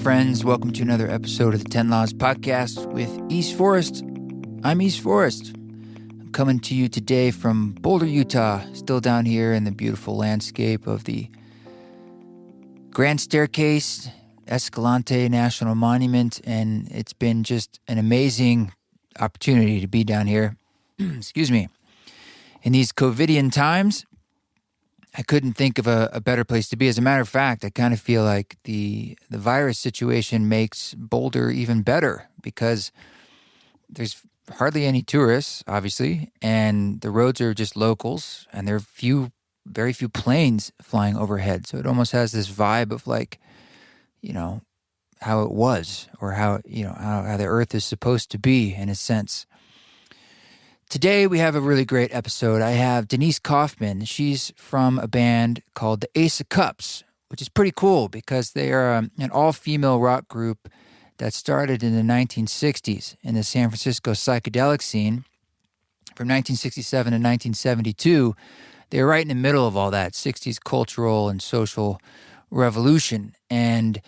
friends. Welcome to another episode of the 10 Laws Podcast with East Forest. I'm East Forest. I'm coming to you today from Boulder, Utah, still down here in the beautiful landscape of the Grand Staircase Escalante National Monument, and it's been just an amazing opportunity to be down here. Excuse me. In these COVIDian times, I couldn't think of a better place to be. As a matter of fact, I kind of feel like the virus situation makes Boulder even better because there's hardly any tourists, obviously, and the roads are just locals, and there are very few planes flying overhead. So it almost has this vibe of like, how it was, or how the earth is supposed to be in a sense. Today, we have a really great episode. I have Denise Kaufman. She's from a band called the Ace of Cups, which is pretty cool because they are an all-female rock group that started in the 1960s in the San Francisco psychedelic scene. From 1967 to 1972, they were right in the middle of all that 60s cultural and social revolution. And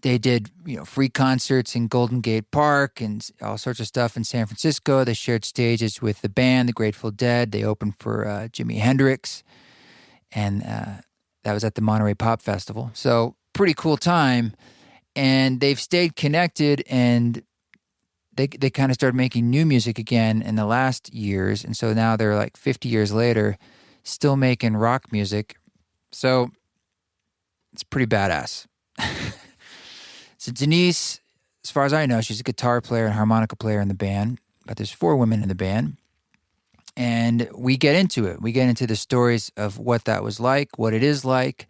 they did, free concerts in Golden Gate Park and all sorts of stuff in San Francisco. They shared stages with the band, the Grateful Dead. They opened for Jimi Hendrix, and that was at the Monterey Pop Festival. So pretty cool time. And they've stayed connected, and they kind of started making new music again in the last years. And so now they're like 50 years later, still making rock music. So it's pretty badass. So Denise, as far as I know, she's a guitar player and harmonica player in the band, but there's 4 women in the band. And we get into it. We get into the stories of what that was like, what it is like,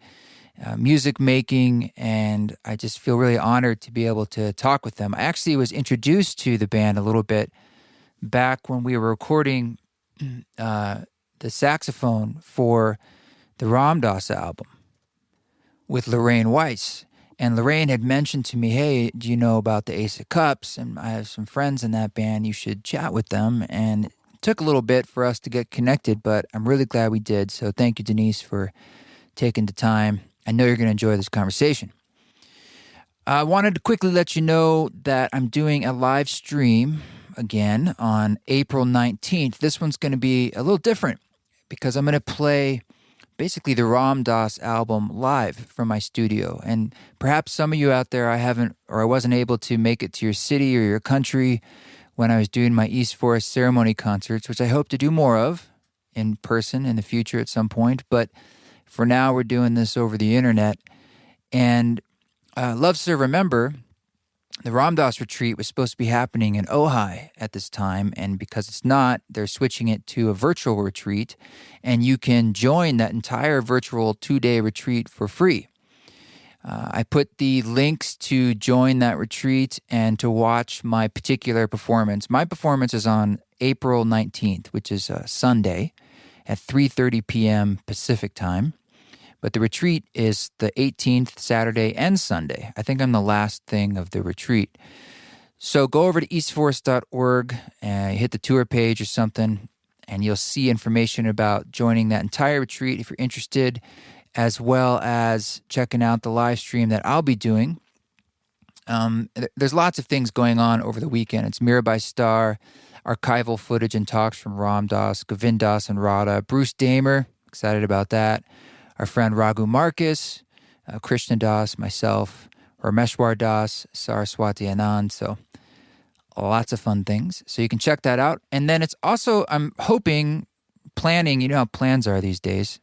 music making, and I just feel really honored to be able to talk with them. I actually was introduced to the band a little bit back when we were recording the saxophone for the Ram Dass album with Lorraine Weiss. And Lorraine had mentioned to me, hey, do you know about the Ace of Cups? And I have some friends in that band. You should chat with them. And it took a little bit for us to get connected, but I'm really glad we did. So thank you, Denise, for taking the time. I know you're going to enjoy this conversation. I wanted to quickly let you know that I'm doing a live stream again on April 19th. This one's going to be a little different because I'm going to play basically the Ram Dass album live from my studio. And perhaps some of you out there, I wasn't able to make it to your city or your country when I was doing my East Forest ceremony concerts, which I hope to do more of in person in the future at some point. But for now, we're doing this over the internet. And Love Serve Remember, the Ram Dass retreat was supposed to be happening in Ojai at this time, and because it's not, they're switching it to a virtual retreat, and you can join that entire virtual 2-day retreat for free. I put the links to join that retreat and to watch my particular performance. My performance is on April 19th, which is a Sunday at 3:30 p.m. Pacific time. But the retreat is the 18th, Saturday and Sunday. I think I'm the last thing of the retreat. So go over to eastforest.org and hit the tour page or something, and you'll see information about joining that entire retreat if you're interested, as well as checking out the live stream that I'll be doing. There's lots of things going on over the weekend. It's Mirabai Star, archival footage and talks from Ram Dass, Govind Das and Radha, Bruce Damer, excited about that. Our friend Raghu Marcus, Krishna Das, myself, Rameshwar Das, Saraswati Anand. So lots of fun things. So you can check that out. And then it's also, I'm planning, you know how plans are these days,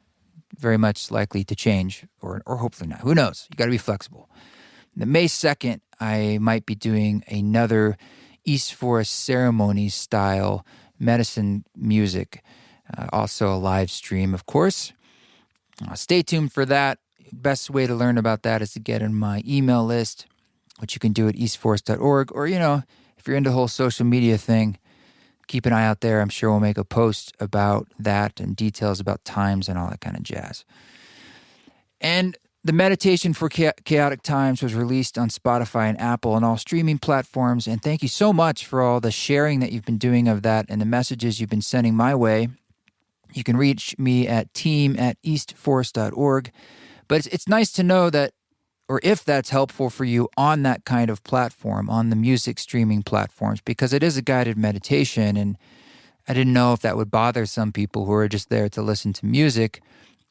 very much likely to change or hopefully not. Who knows? You got to be flexible. The May 2nd, I might be doing another East Forest ceremony style medicine music. Also a live stream, of course. Stay tuned for that. Best way to learn about that is to get in my email list, which you can do at eastforest.org. Or, if you're into the whole social media thing, keep an eye out there. I'm sure we'll make a post about that and details about times and all that kind of jazz. And the Meditation for Chaotic Times was released on Spotify and Apple and all streaming platforms. And thank you so much for all the sharing that you've been doing of that and the messages you've been sending my way. You can reach me at team@eastforest.org. But it's nice to know that, or if that's helpful for you on that kind of platform, on the music streaming platforms, because it is a guided meditation. And I didn't know if that would bother some people who are just there to listen to music.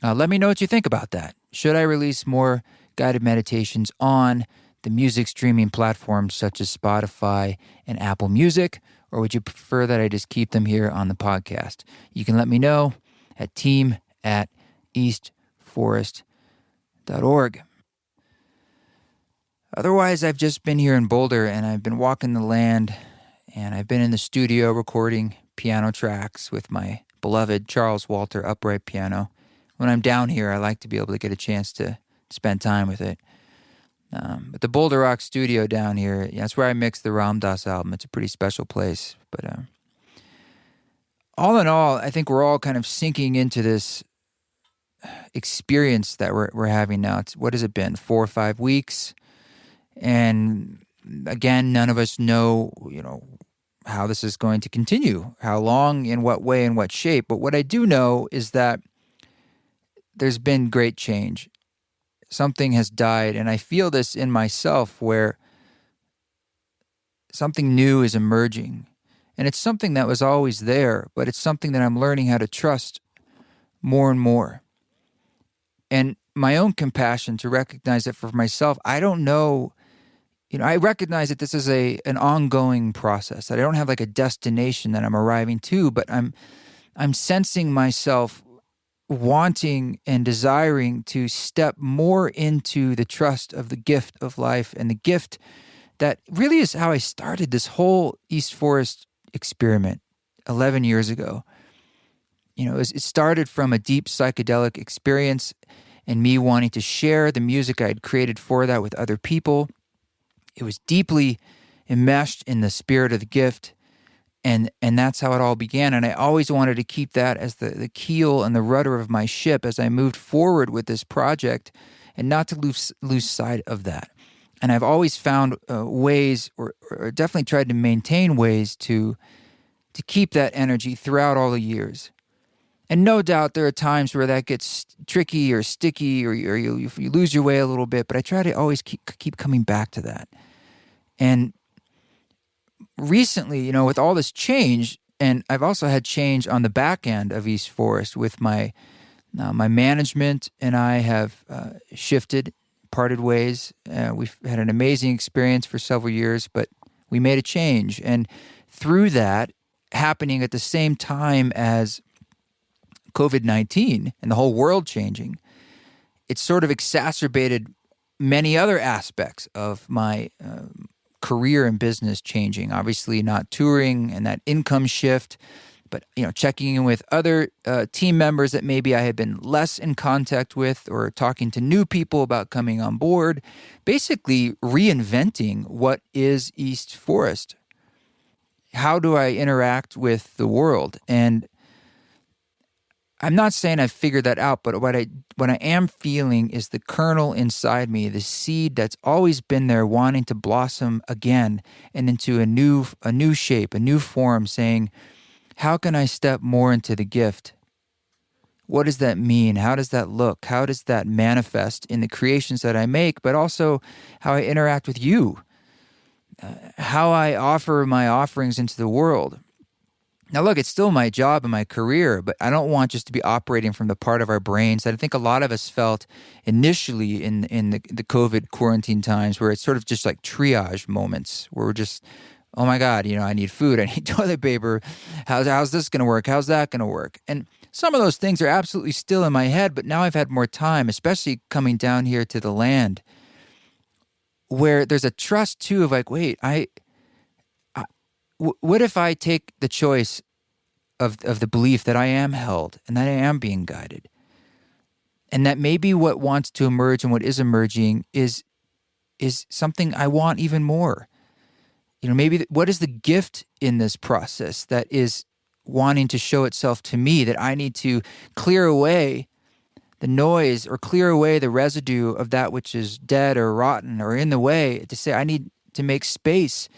Let me know what you think about that. Should I release more guided meditations on the music streaming platforms such as Spotify and Apple Music, or would you prefer that I just keep them here on the podcast? You can let me know at team@eastforest.org. Otherwise, I've just been here in Boulder, and I've been walking the land, and I've been in the studio recording piano tracks with my beloved Charles Walter upright piano. When I'm down here, I like to be able to get a chance to spend time with it. But the Boulder Rock studio down here, that's where I mixed the Ram Dass album. It's a pretty special place. But all in all, I think we're all kind of sinking into this experience that we're having now. What has it been, 4 or 5 weeks? And again, none of us know, how this is going to continue, how long, in what way, in what shape. But what I do know is that there's been great change. Something has died, and I feel this in myself where something new is emerging. And it's something that was always there, but it's something that I'm learning how to trust more and more. And my own compassion to recognize it for myself, I don't know, I recognize that this is an ongoing process, that I don't have like a destination that I'm arriving to, but I'm sensing myself wanting and desiring to step more into the trust of the gift of life, and the gift that really is how I started this whole East Forest experiment 11 years ago. It started from a deep psychedelic experience and me wanting to share the music I had created for that with other people. It was deeply enmeshed in the spirit of the gift. And that's how it all began. And I always wanted to keep that as the keel and the rudder of my ship as I moved forward with this project, and not to lose sight of that. And I've always found ways, or definitely tried to maintain ways to keep that energy throughout all the years. And no doubt there are times where that gets tricky or sticky, or you lose your way a little bit, but I try to always keep coming back to that. And recently, with all this change, and I've also had change on the back end of East Forest with my management, and I have parted ways. We've had an amazing experience for several years, but we made a change. And through that, happening at the same time as COVID-19 and the whole world changing, it sort of exacerbated many other aspects of my career and business changing. Obviously not touring and that income shift, but checking in with other team members that maybe I had been less in contact with, or talking to new people about coming on board, basically reinventing what is East Forest. How do I interact with the world? And I'm not saying I've figured that out, but what I am feeling is the kernel inside me, the seed that's always been there, wanting to blossom again and into a new shape, a new form, saying, how can I step more into the gift? What does that mean? How does that look? How does that manifest in the creations that I make, but also how I interact with you? How I offer my offerings into the world. Now, look, it's still my job and my career, but I don't want just to be operating from the part of our brains that I think a lot of us felt initially in the COVID quarantine times, where it's sort of just like triage moments where we're just, oh my God, I need food, I need toilet paper. How's this going to work? How's that going to work? And some of those things are absolutely still in my head, but now I've had more time, especially coming down here to the land, where there's a trust too of like, wait, what if I take the choice of the belief that I am held and that I am being guided, and that maybe what wants to emerge and what is emerging is something I want even more? Maybe what is the gift in this process that is wanting to show itself to me, that I need to clear away the noise or clear away the residue of that which is dead or rotten or in the way, to say I need to make space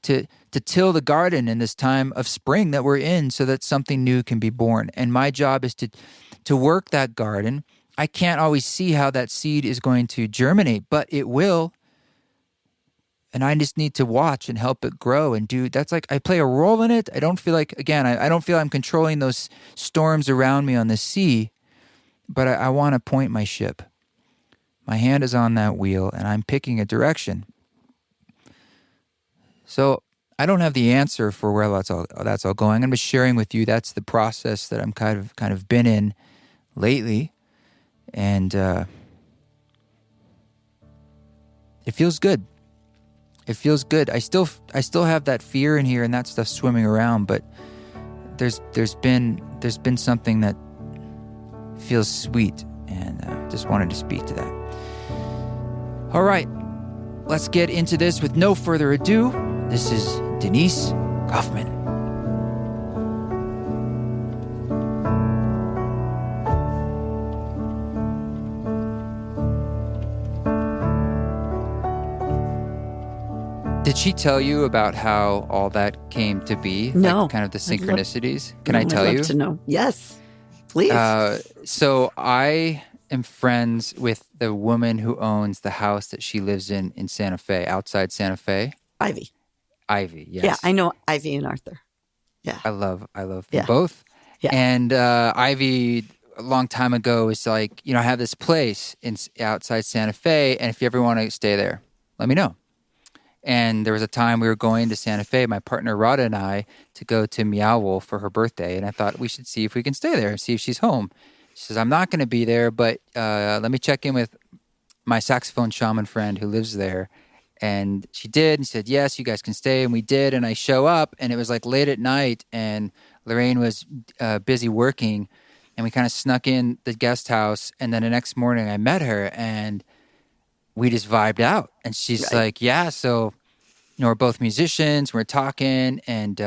to till the garden in this time of spring that we're in, so that something new can be born. And my job is to work that garden I can't always see how that seed is going to germinate, but it will. And I just need to watch and help it grow and do. That's like I play a role in it. I don't feel like, again, I don't feel I'm controlling those storms around me on the sea, but I want to point my ship. My hand is on that wheel and I'm picking a direction. So I don't have the answer for where that's all going. I'm just sharing with you that's the process that I'm kind of been in lately. And it feels good. It feels good. I still have that fear in here and that stuff swimming around, but there's been something that feels sweet, and just wanted to speak to that. All right, let's get into this with no further ado. This is Denise Kaufman. Did she tell you about how all that came to be? No. Like kind of the synchronicities? Can I tell you? I'd love to know. Yes, please. So I am friends with the woman who owns the house that she lives in Santa Fe, outside Santa Fe. Ivy, yes. Yeah, I know Ivy and Arthur. Yeah. I love them both. Yeah. And Ivy, a long time ago, was like, I have this place outside Santa Fe, and if you ever want to stay there, let me know. And there was a time we were going to Santa Fe, my partner Rada and I, to go to Meow Wolf for her birthday. And I thought we should see if we can stay there and see if she's home. She says, I'm not going to be there, but let me check in with my saxophone shaman friend who lives there. And she did, and said, yes, you guys can stay. And we did. And I show up, and it was like late at night, and Lorraine was busy working. And we kind of snuck in the guest house. And then the next morning I met her, and we just vibed out. And she's like, yeah, so, we're both musicians, we're talking. And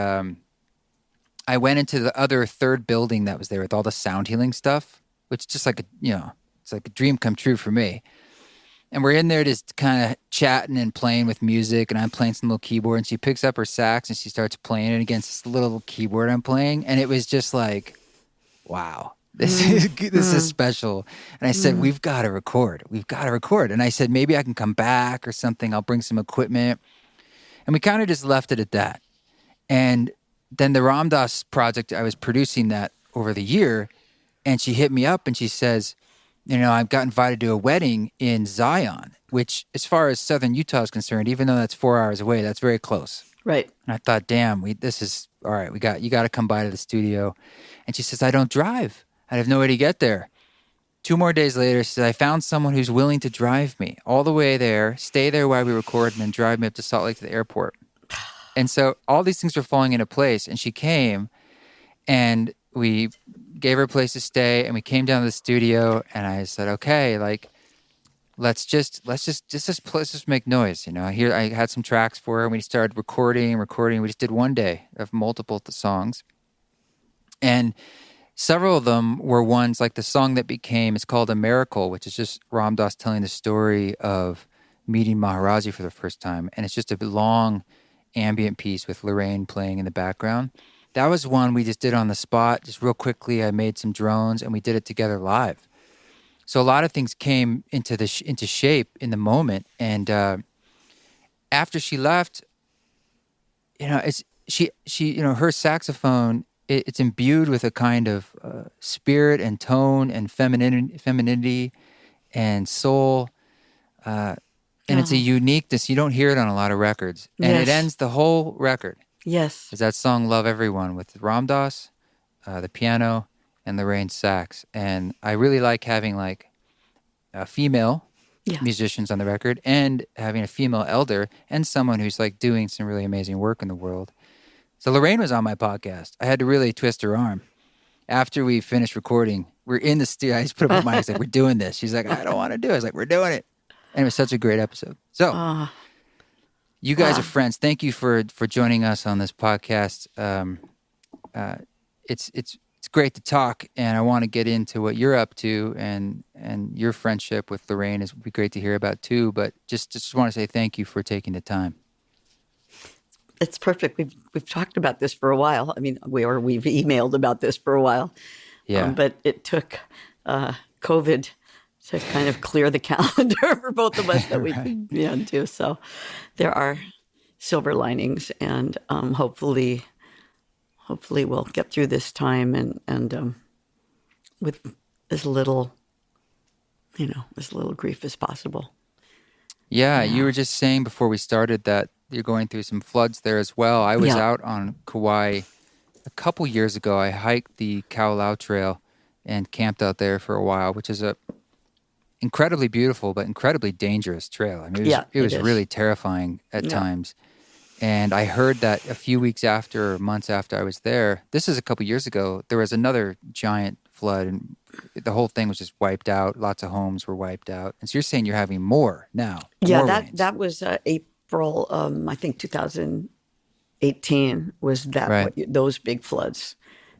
I went into the other third building that was there with all the sound healing stuff, which is just like, it's like a dream come true for me. And we're in there just kind of chatting and playing with music, and I'm playing some little keyboard, and she picks up her sax and she starts playing it against this little keyboard I'm playing. And it was just like, wow. This is special. And I said, we've got to record. And I said, maybe I can come back or something. I'll bring some equipment. And we kind of just left it at that. And then the Ram Dass project, I was producing that over the year. And she hit me up and she says, I got invited to a wedding in Zion, which as far as southern Utah is concerned, even though that's 4 hours away, that's very close. Right. And I thought, damn, this is, all right, you got to come by to the studio. And she says, I don't drive. I have no way to get there. 2 more days later, she said, I found someone who's willing to drive me all the way there, stay there while we record, and then drive me up to Salt Lake to the airport. And so all these things were falling into place. And she came, and we gave her a place to stay, and we came down to the studio, and I said, okay, like, let's just make noise. Here I had some tracks for her, and we started recording. We just did one day of multiple songs. And several of them were ones like the song that became, it's called A Miracle, which is just Ram Dass telling the story of meeting Maharaji for the first time. And it's just a long ambient piece with Lorraine playing in the background. That was one we just did on the spot, just real quickly. I made some drones and we did it together live. So a lot of things came into shape in the moment. And after she left, her saxophone, it's imbued with a kind of spirit and tone and femininity and soul. And it's a uniqueness. You don't hear it on a lot of records. And it ends the whole record. Yes. Is that song Love Everyone with Ram Dass, the piano, and Lorraine's sax. And I really like having like female musicians on the record and having a female elder and someone who's like doing some really amazing work in the world. So Lorraine was on my podcast. I had to really twist her arm. After we finished recording, we're in the studio. I just put up my mic. I was like, we're doing this. She's like, I don't want to do it. I was like, we're doing it. And it was such a great episode. So you guys are friends. Thank you for joining us on this podcast. It's great to talk, and I want to get into what you're up to and your friendship with Lorraine would be great to hear about too. But just want to say thank you for taking the time. It's perfect. We've talked about this for a while. I mean, we've emailed about this for a while. Yeah. But it took COVID to kind of clear the calendar for both of us that we Right. could do. So there are silver linings, and hopefully we'll get through this time and with as little grief as possible. Yeah, you were just saying before we started that you're going through some floods there as well. I was out on Kauai a couple years ago. I hiked the Kaulau Trail and camped out there for a while, which is a incredibly beautiful but incredibly dangerous trail. I mean, it was really terrifying at times. And I heard that a few weeks after, or months after I was there, this is a couple years ago, there was another giant flood and the whole thing was just wiped out. Lots of homes were wiped out. And so you're saying you're having more now. Yeah, more rains. that was April, I think 2018 was those big floods.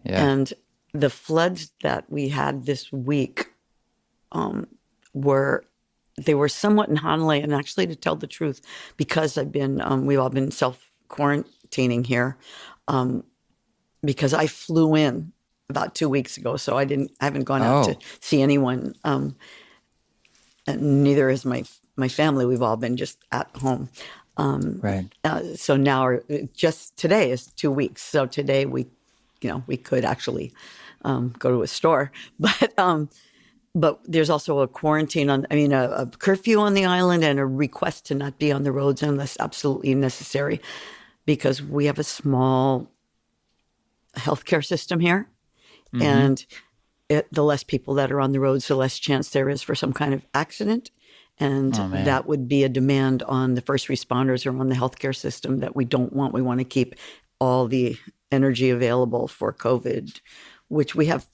Yeah. And the floods that we had this week were somewhat in Hanalei, and actually, to tell the truth, because we've all been self-quarantining here, because I flew in about 2 weeks ago, so I haven't gone out to see anyone, and neither has my family. We've all been just at home. Right. So now, just today is 2 weeks. So today we could actually go to a store, but there's also a a curfew on the island and a request to not be on the roads unless absolutely necessary, because we have a small healthcare system here. Mm-hmm. And the less people that are on the roads, the less chance there is for some kind of accident. And that would be a demand on the first responders or on the healthcare system that we don't want. We want to keep all the energy available for COVID, which we have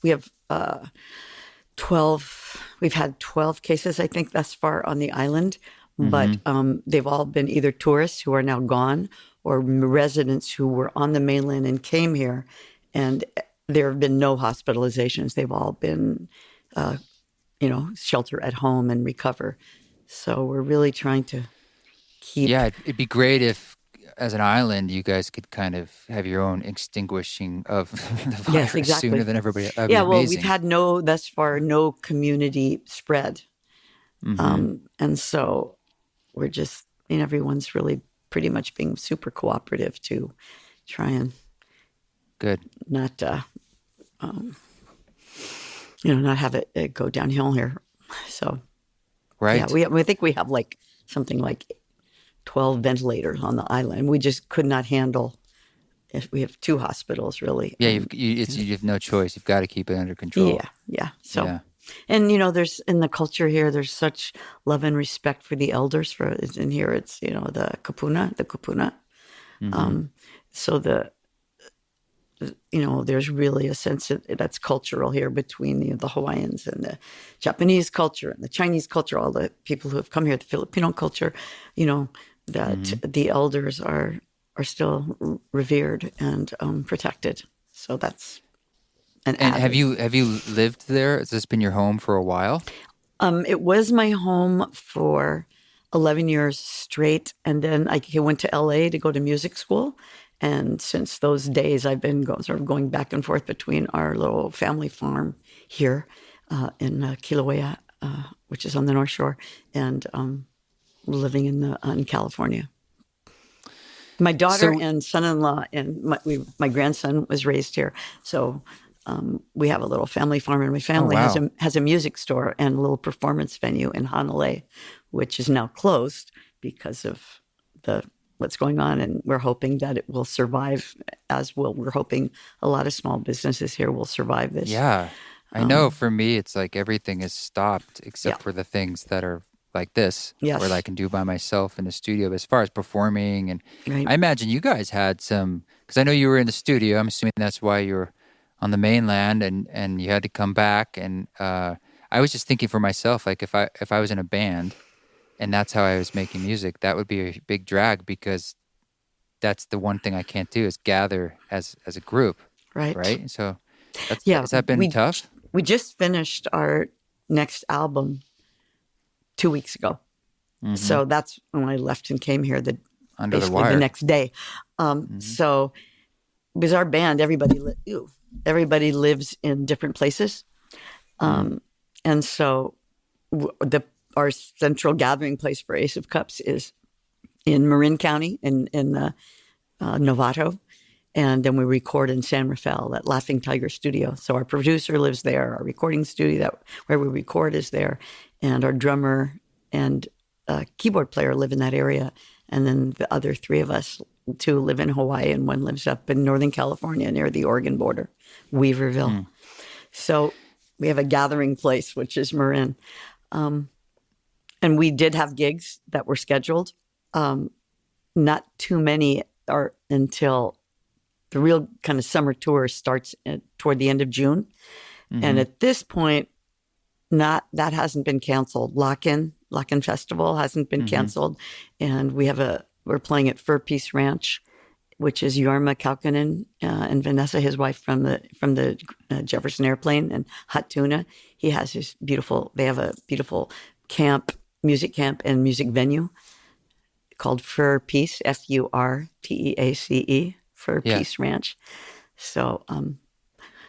12. We've had 12 cases, I think, thus far on the island, but they've all been either tourists who are now gone or residents who were on the mainland and came here, and there have been no hospitalizations. They've all been, shelter at home and recover. So we're really trying to keep. Yeah, it'd be great if, as an island, you guys could kind of have your own extinguishing of the virus sooner than everybody. Yeah, well, we've had thus far no community spread. And so we're just, everyone's really pretty much being super cooperative to try and not, not have it go downhill here. So, right. Yeah, we think we have something like 12 ventilators on the island. We just could not handle. We have 2 hospitals, really. Yeah, you have no choice. You've got to keep it under control. Yeah. So, and there's in the culture here, there's such love and respect for the elders. In here, it's the kupuna. So there's really a sense that's cultural here between the Hawaiians and the Japanese culture and the Chinese culture. All the people who have come here, the Filipino culture, that the elders are still revered and protected. So that's an And have you lived there? Has this been your home for a while? It was my home for 11 years straight, and then I went to LA to go to music school. And since those days, I've been going back and forth between our little family farm here in Kilauea, which is on the North Shore, and living in California. My daughter and son-in-law and my grandson was raised here, so we have a little family farm, and my family has a music store and a little performance venue in Hanalei, which is now closed because of what's going on, and we're hoping that it will survive, we're hoping a lot of small businesses here will survive this. Yeah, I know for me, it's like everything is stopped except for the things that are like this, where I can do by myself in the studio. But as far as performing, and I imagine you guys had some, because I know you were in the studio. I'm assuming that's why you're on the mainland, and you had to come back. And I was just thinking for myself, like if I was in a band, and that's how I was making music, that would be a big drag, because that's the one thing I can't do is gather as a group. Right. So has that been tough? We just finished our next album 2 weeks ago. So that's when I left and came here the next day. So because our band, everybody lives in different places. And so our central gathering place for Ace of Cups is in Marin County in Novato. And then we record in San Rafael at Laughing Tiger Studio. So our producer lives there. Our recording studio where we record is there. And our drummer and keyboard player live in that area. And then the other three of us, two live in Hawaii and one lives up in Northern California near the Oregon border, Weaverville. So we have a gathering place, which is Marin. And we did have gigs that were scheduled. Not too many are until the real kind of summer tour starts toward the end of June. And at this point, that hasn't been canceled. Lock-in Festival hasn't been canceled. And we're playing at Fur Peace Ranch, which is Jorma Kaukonen and Vanessa, his wife from the Jefferson Airplane, and Hot Tuna. They have a beautiful music camp and music venue called Fur Peace, Furteace, Fur Peace Ranch. So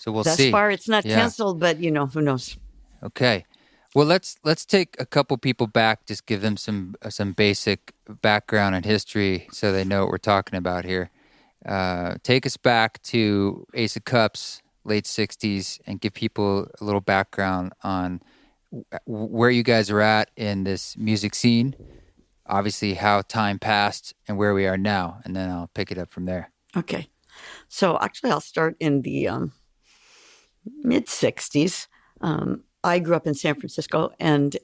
we'll thus see. far it's not canceled, but who knows? Okay. Well, let's take a couple people back, just give them some basic background and history so they know what we're talking about here. Take us back to Ace of Cups, late 60s, and give people a little background on where you guys are at in this music scene, obviously how time passed and where we are now, and then I'll pick it up from there. Okay. So actually I'll start in the mid-60s. I grew up in San Francisco and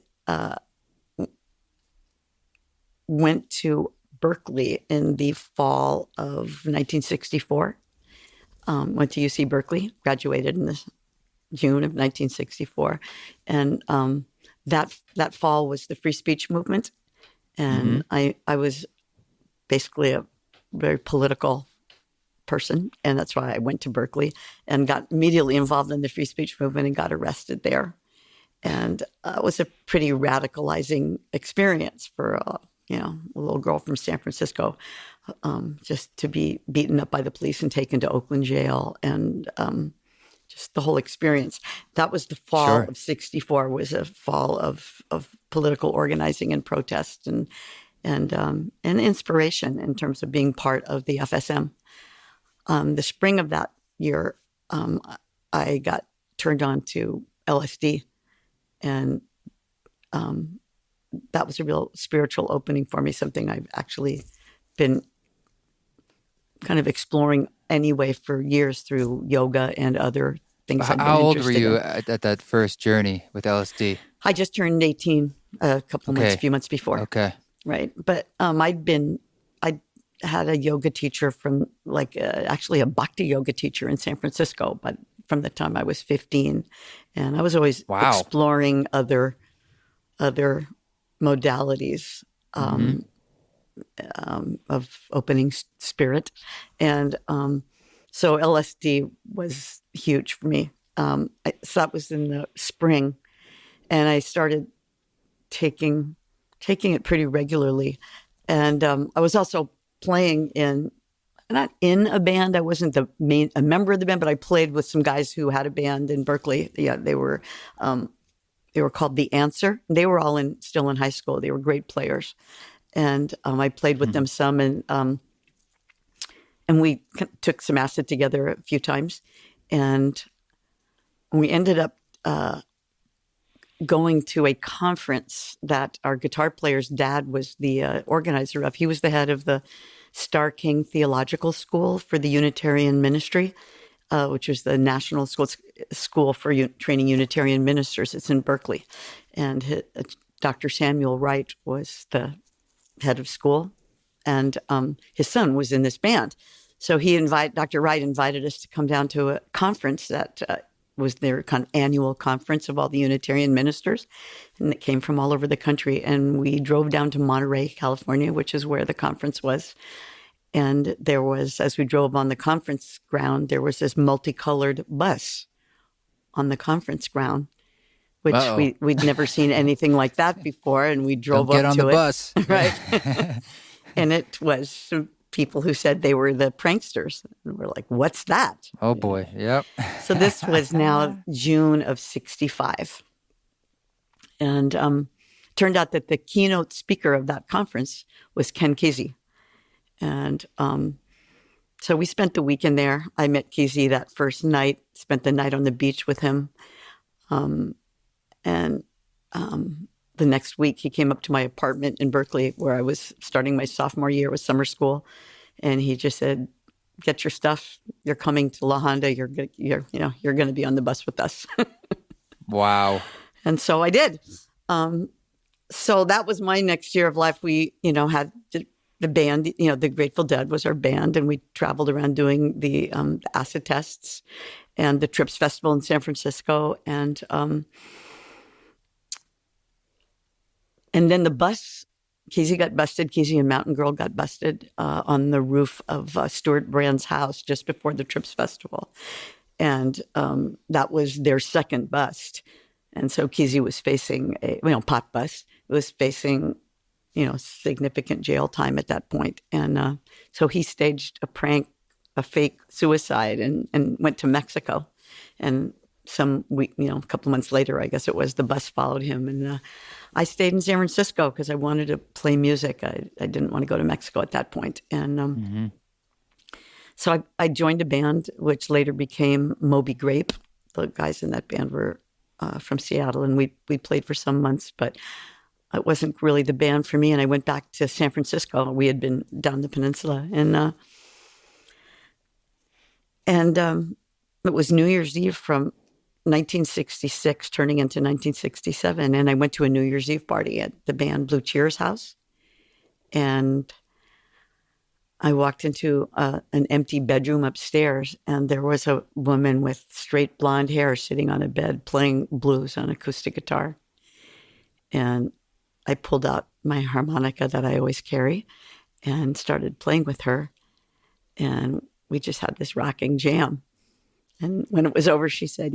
went to Berkeley in the fall of 1964. Went to UC Berkeley, graduated in the June of 1964. And that fall was the free speech movement. And I was basically a very political person. And that's why I went to Berkeley and got immediately involved in the free speech movement and got arrested there. And it was a pretty radicalizing experience for a little girl from San Francisco, just to be beaten up by the police and taken to Oakland jail, and just the whole experience. That was the fall of '64. Was a fall of political organizing and protest and inspiration in terms of being part of the FSM. The spring of that year, I got turned on to LSD. And that was a real spiritual opening for me, something I've actually been kind of exploring anyway for years through yoga and other things. How old were you at that first journey with LSD? I just turned 18 a few months before. Okay. Right. But I had a yoga teacher from actually a bhakti yoga teacher in San Francisco, but from the time I was 15. And I was always exploring other modalities of opening spirit. And so LSD was huge for me. So that was in the spring. And I started taking it pretty regularly. And I was also playing not in a band. I wasn't a member of the band, but I played with some guys who had a band in Berkeley. Yeah, they were called The Answer. They were all still in high school. They were great players, and I played with them some, and we took some acid together a few times, and we ended up going to a conference that our guitar player's dad was the organizer of. He was the head of the Starr King Theological School for the Unitarian Ministry, which was the national school for training Unitarian ministers. It's in Berkeley. And Dr. Samuel Wright was the head of school, and his son was in this band. So Dr. Wright invited us to come down to a conference that was their kind of annual conference of all the Unitarian ministers, and it came from all over the country. And we drove down to Monterey, California, which is where the conference was. And there was, as we drove on the conference ground, there was this multicolored bus on the conference ground, which we'd never seen anything like that before. And we drove up to it. Get on the bus. Right. And it was some people who said they were the pranksters. And we're like, what's that? Oh, boy. Yep. So this was now June of '65. And turned out that the keynote speaker of that conference was Ken Kesey. And so we spent the weekend there. I met Kesey that first night, spent the night on the beach with him. And the next week, he came up to my apartment in Berkeley, where I was starting my sophomore year with summer school. And he just said, "Get your stuff. You're coming to La Honda. You're going to be on the bus with us." Wow. And so I did. So that was my next year of life. We, had the band, the Grateful Dead was our band, and we traveled around doing the acid tests and the Trips Festival in San Francisco. And then the bus, Kesey got busted. Kesey and Mountain Girl got busted on the roof of Stuart Brand's house just before the Trips Festival. And that was their second bust. And so Kesey was facing pot bust. It was facing, significant jail time at that point. And so he staged a prank, a fake suicide, and went to Mexico. And a couple months later, I guess it was, the bus followed him. And I stayed in San Francisco because I wanted to play music. I didn't want to go to Mexico at that point. And so I joined a band, which later became Moby Grape. The guys in that band were from Seattle, and we played for some months, but it wasn't really the band for me. And I went back to San Francisco. We had been down the peninsula, and it was New Year's Eve from 1966 turning into 1967. And I went to a New Year's Eve party at the band Blue Cheer's house. And I walked into an empty bedroom upstairs, and there was a woman with straight blonde hair sitting on a bed playing blues on acoustic guitar. And I pulled out my harmonica that I always carry and started playing with her. And we just had this rocking jam. And when it was over, she said,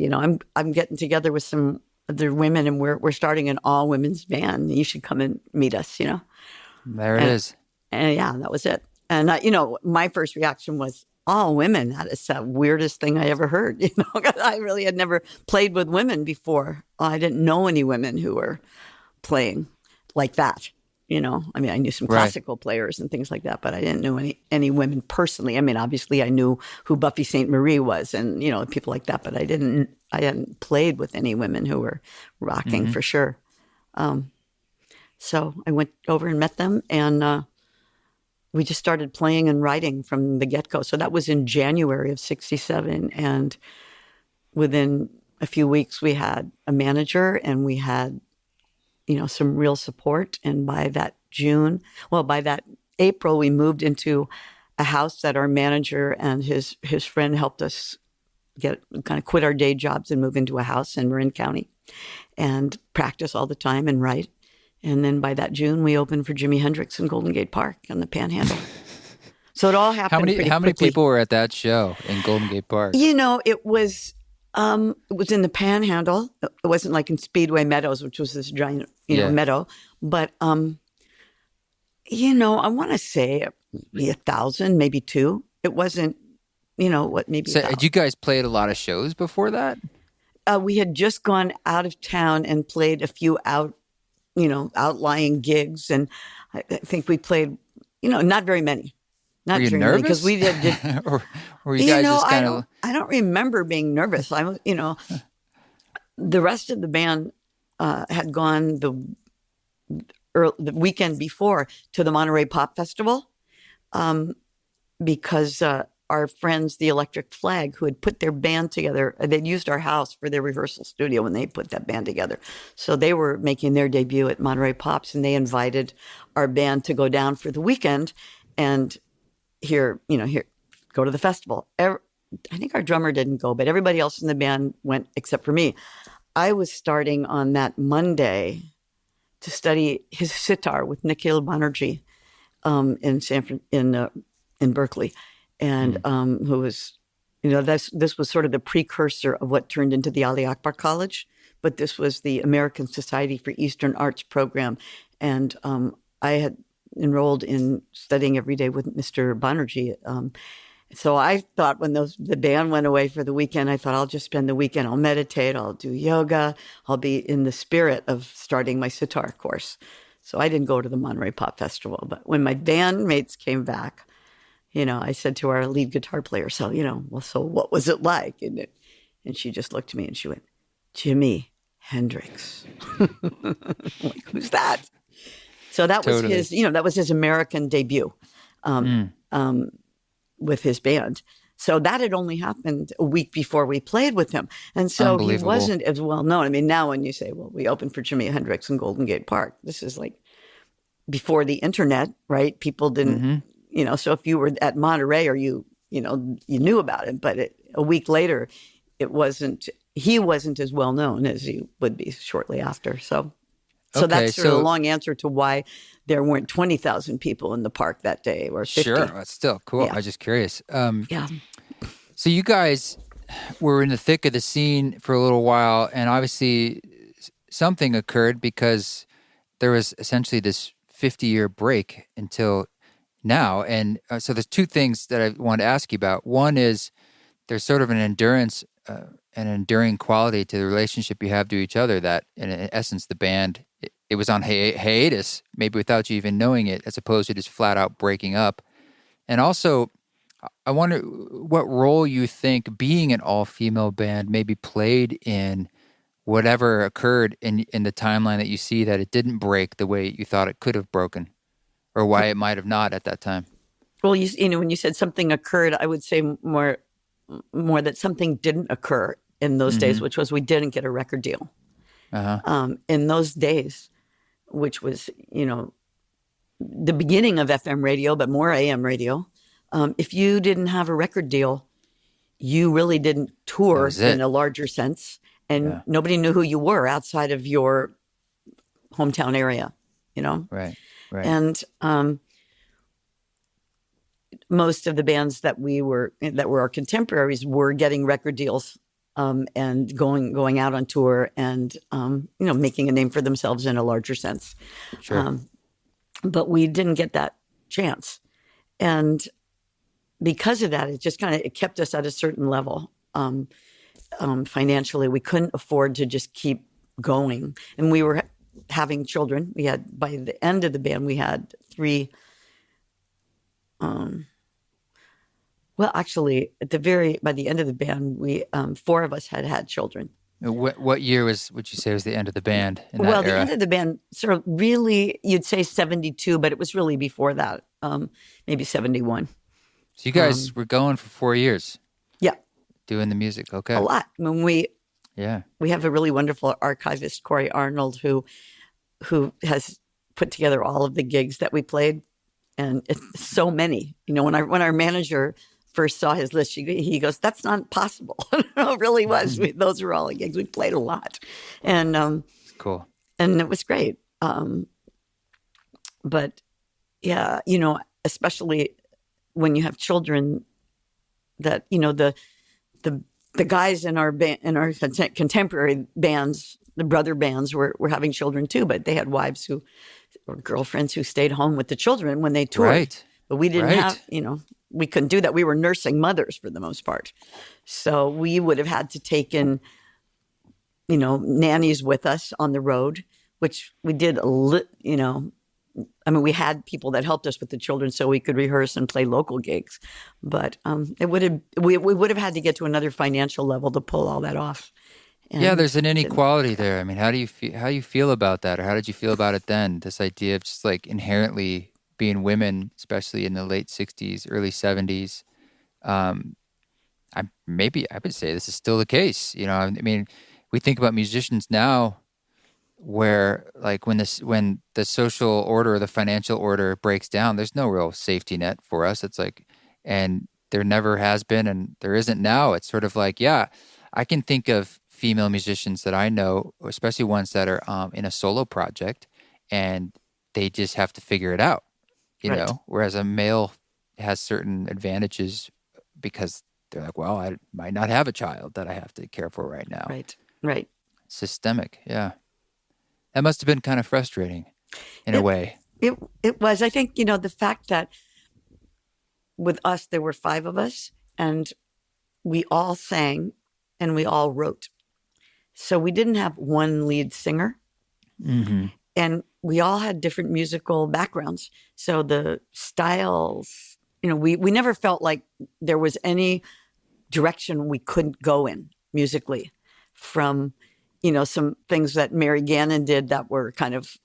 I'm getting together with some other women, and we're starting an all women's band. You should come and meet us, There it is. And yeah, that was it. And my first reaction was, all women. That is the weirdest thing I ever heard. I really had never played with women before. I didn't know any women who were playing like that. I knew some classical players and things like that, but I didn't know any women personally. Obviously I knew who Buffy St. Marie was and, people like that, but I hadn't played with any women who were rocking for sure. So I went over and met them, and we just started playing and writing from the get-go. So that was in January of 67. And within a few weeks, we had a manager, and we had, some real support. And by that April, we moved into a house that our manager and his friend helped us quit our day jobs and move into a house in Marin County and practice all the time and write. And then by that June, we opened for Jimi Hendrix in Golden Gate Park on the Panhandle. So it all happened pretty quickly. How many people were at that show in Golden Gate Park? It was in the Panhandle. It wasn't like in Speedway Meadows, which was this giant, meadow. But, I want to say maybe 1,000, maybe 2. It wasn't, maybe. So had you guys played a lot of shows before that? We had just gone out of town and played a few outlying gigs. And I think we played, not very many. Were you nervous? Because we did or were you guys just kind of... I don't remember being nervous. The rest of the band had gone the weekend before to the Monterey Pop Festival because our friends, the Electric Flag, who had put their band together, they'd used our house for their rehearsal studio when they put that band together. So they were making their debut at Monterey Pops, and they invited our band to go down for the weekend and here, go to the festival. I think our drummer didn't go, but everybody else in the band went except for me. I was starting on that Monday to study his sitar with Nikhil Banerjee in Berkeley. And who was, this was sort of the precursor of what turned into the Ali Akbar College, but this was the American Society for Eastern Arts program. And I had enrolled in studying every day with Mr. Banerjee. So I thought when the band went away for the weekend, I thought I'll just spend the weekend. I'll meditate. I'll do yoga. I'll be in the spirit of starting my sitar course. So I didn't go to the Monterey Pop Festival. But when my bandmates came back, I said to our lead guitar player, so, so what was it like? And she just looked at me and she went, Jimi Hendrix. Like, who's that? So that was his American debut. With his band. So that had only happened a week before we played with him. And so he wasn't as well known. I mean, now when you say, well, we opened for Jimi Hendrix in Golden Gate Park, this is like before the internet, right? People didn't, so if you were at Monterey or you knew about it, but a week later, he wasn't as well known as he would be shortly after. So that's sort of a long answer to why there weren't 20,000 people in the park that day or 50. Sure, that's still cool. Yeah. I was just curious. Yeah. So you guys were in the thick of the scene for a little while, and obviously something occurred because there was essentially this 50-year break until now. And so there's two things that I want to ask you about. One is there's sort of an enduring quality to the relationship you have to each other that, in essence, the band, it was on hiatus, maybe without you even knowing it, as opposed to just flat out breaking up. And also, I wonder what role you think being an all-female band maybe played in whatever occurred in the timeline that you see that it didn't break the way you thought it could have broken, or why it might have not at that time. Well, when you said something occurred, I would say more that something didn't occur in those days, which was we didn't get a record deal. In those days, which was, the beginning of FM radio, but more AM radio. If you didn't have a record deal, you really didn't tour in a larger sense. And nobody knew who you were outside of your hometown area, Right. And most of the bands that were our contemporaries were getting record deals and going out on tour and making a name for themselves in a larger sense. Sure. But we didn't get that chance, and because of that, it just it kept us at a certain level. Financially, we couldn't afford to just keep going, and we were having children. We had, by the end of the band, we had 3. Well, actually, by the end of the band, we 4 of us had children. What year would you say was the end of the band in that era? The end of the band, sort of really, you'd say 72, but it was really before that, maybe 71. So you guys were going for 4 years. Yeah. Doing the music, okay. A lot. I mean, we have a really wonderful archivist, Corey Arnold, who has put together all of the gigs that we played, and it's so many. When our manager first saw his list, he goes, "That's not possible." It really was. Those were all the gigs. We played a lot, and cool. And it was great. But yeah, especially when you have children, that the guys in our contemporary bands, the brother bands, were having children too, but they had wives or girlfriends who stayed home with the children when they toured. Right. But we didn't have, we couldn't do that. We were nursing mothers for the most part. So we would have had to take in, nannies with us on the road, which we did we had people that helped us with the children so we could rehearse and play local gigs. But we would have had to get to another financial level to pull all that off. And there's an inequality there. I mean, how do you feel about that? Or how did you feel about it then? This idea of just like inherently being women, especially in the late 60s, early 70s. I would say this is still the case. I mean, we think about musicians now where like when the social order or the financial order breaks down, there's no real safety net for us. It's like, and there never has been and there isn't now. It's sort of like, I can think of female musicians that I know, especially ones that are in a solo project, and they just have to figure it out, you know, whereas a male has certain advantages because they're like, well, I might not have a child that I have to care for right now. Right. Systemic, yeah. That must have been kind of frustrating in a way. It was. I think, the fact that with us, there were 5 of us, and we all sang and we all wrote. So we didn't have one lead singer. Mm-hmm. And we all had different musical backgrounds. So the styles, we never felt like there was any direction we couldn't go in musically, from, some things that Mary Gannon did that were kind of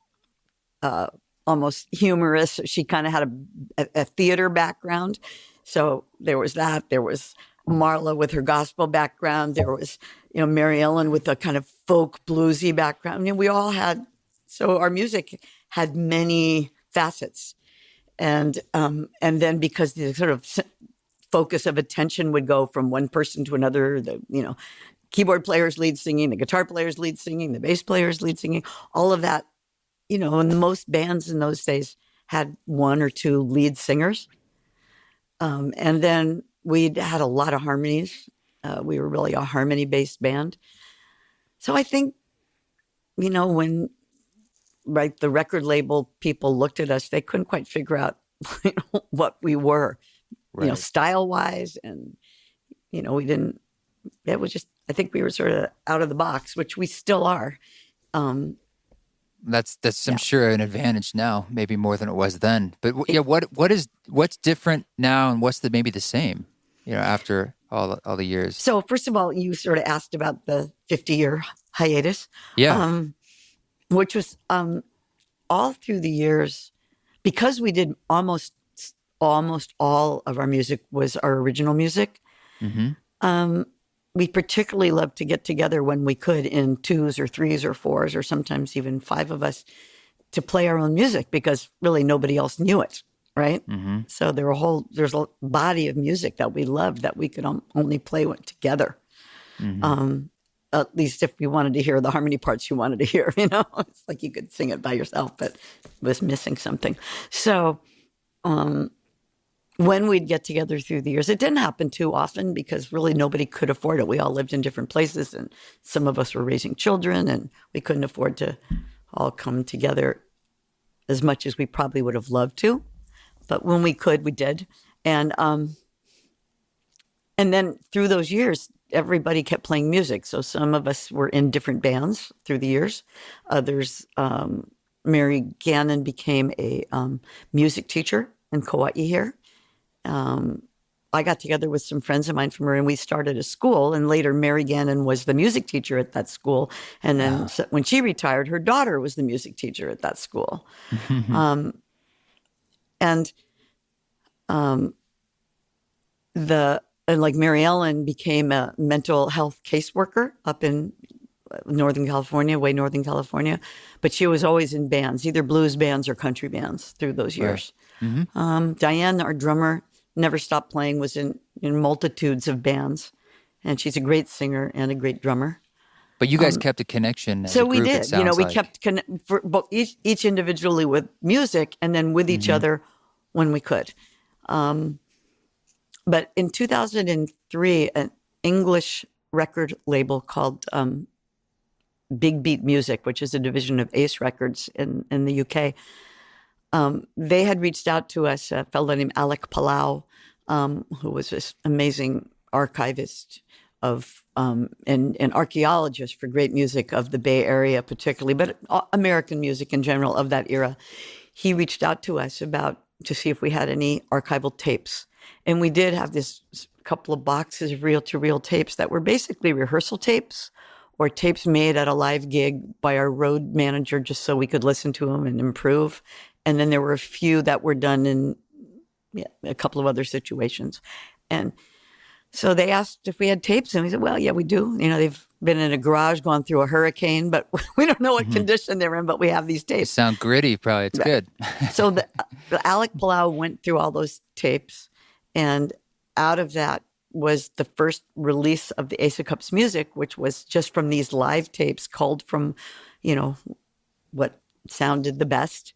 almost humorous. She kind of had a theater background. So there was that. There was Marla with her gospel background. There was, Mary Ellen with a kind of folk bluesy background. We all had, so our music had many facets. And then because the sort of focus of attention would go from one person to another, the, keyboard player's lead singing, the guitar player's lead singing, the bass player's lead singing, all of that, and most bands in those days had 1 or 2 lead singers. And then we'd had a lot of harmonies. We were really a harmony-based band. So I think, when the record label people looked at us, they couldn't quite figure out what we were, Right. style-wise. And, we didn't, it was just, I think we were sort of out of the box, which we still are. That's I'm sure an advantage now, maybe more than it was then. But what's different now, and what's maybe the same, after all the years? So first of all, you sort of asked about the 50-year hiatus, which was all through the years, because we did almost all of our music was our original music. Mm-hmm. We particularly loved to get together when we could in 2s or 3s or 4s or sometimes even 5 of us to play our own music, because really nobody else knew it, right? Mm-hmm. So there's a body of music that we loved that we could only play together. Mm-hmm. At least if you wanted to hear the harmony parts you wanted to hear, it's like you could sing it by yourself, but it was missing something. So when we'd get together through the years, it didn't happen too often because really nobody could afford it. We all lived in different places, and some of us were raising children, and we couldn't afford to all come together as much as we probably would have loved to. But when we could, we did. And then through those years, everybody kept playing music. So some of us were in different bands through the years. Others, Mary Gannon became a music teacher in Kauai here. I got together with some friends of mine from her, and we started a school. And later, Mary Gannon was the music teacher at that school. And then when she retired, her daughter was the music teacher at that school. And Mary Ellen became a mental health caseworker up in Northern California, way Northern California. But she was always in bands, either blues bands or country bands through those years. Right. Mm-hmm. Diane, our drummer, never stopped playing, was in multitudes of bands. And she's a great singer and a great drummer. But you guys kept a connection as so a group, we did. it sounds We like. kept for both each individually with music, and then with each other when we could. But in 2003, an English record label called Big Beat Music, which is a division of Ace Records in the UK, they had reached out to us, a fellow named Alec Palau, who was this amazing archivist of and archaeologist for great music of the Bay Area particularly, but American music in general of that era. He reached out to us to see if we had any archival tapes. And we did have this couple of boxes of reel-to-reel tapes that were basically rehearsal tapes or tapes made at a live gig by our road manager just so we could listen to them and improve. And then there were a few that were done in a couple of other situations. And so they asked if we had tapes, and we said, well, yeah, we do. They've been in a garage, gone through a hurricane, but we don't know what condition they're in, but we have these They tapes. sound gritty, probably. It's good. So the Alec Palau went through all those tapes, and out of that was the first release of the Ace of Cups music, which was just from these live tapes culled from, what sounded the best.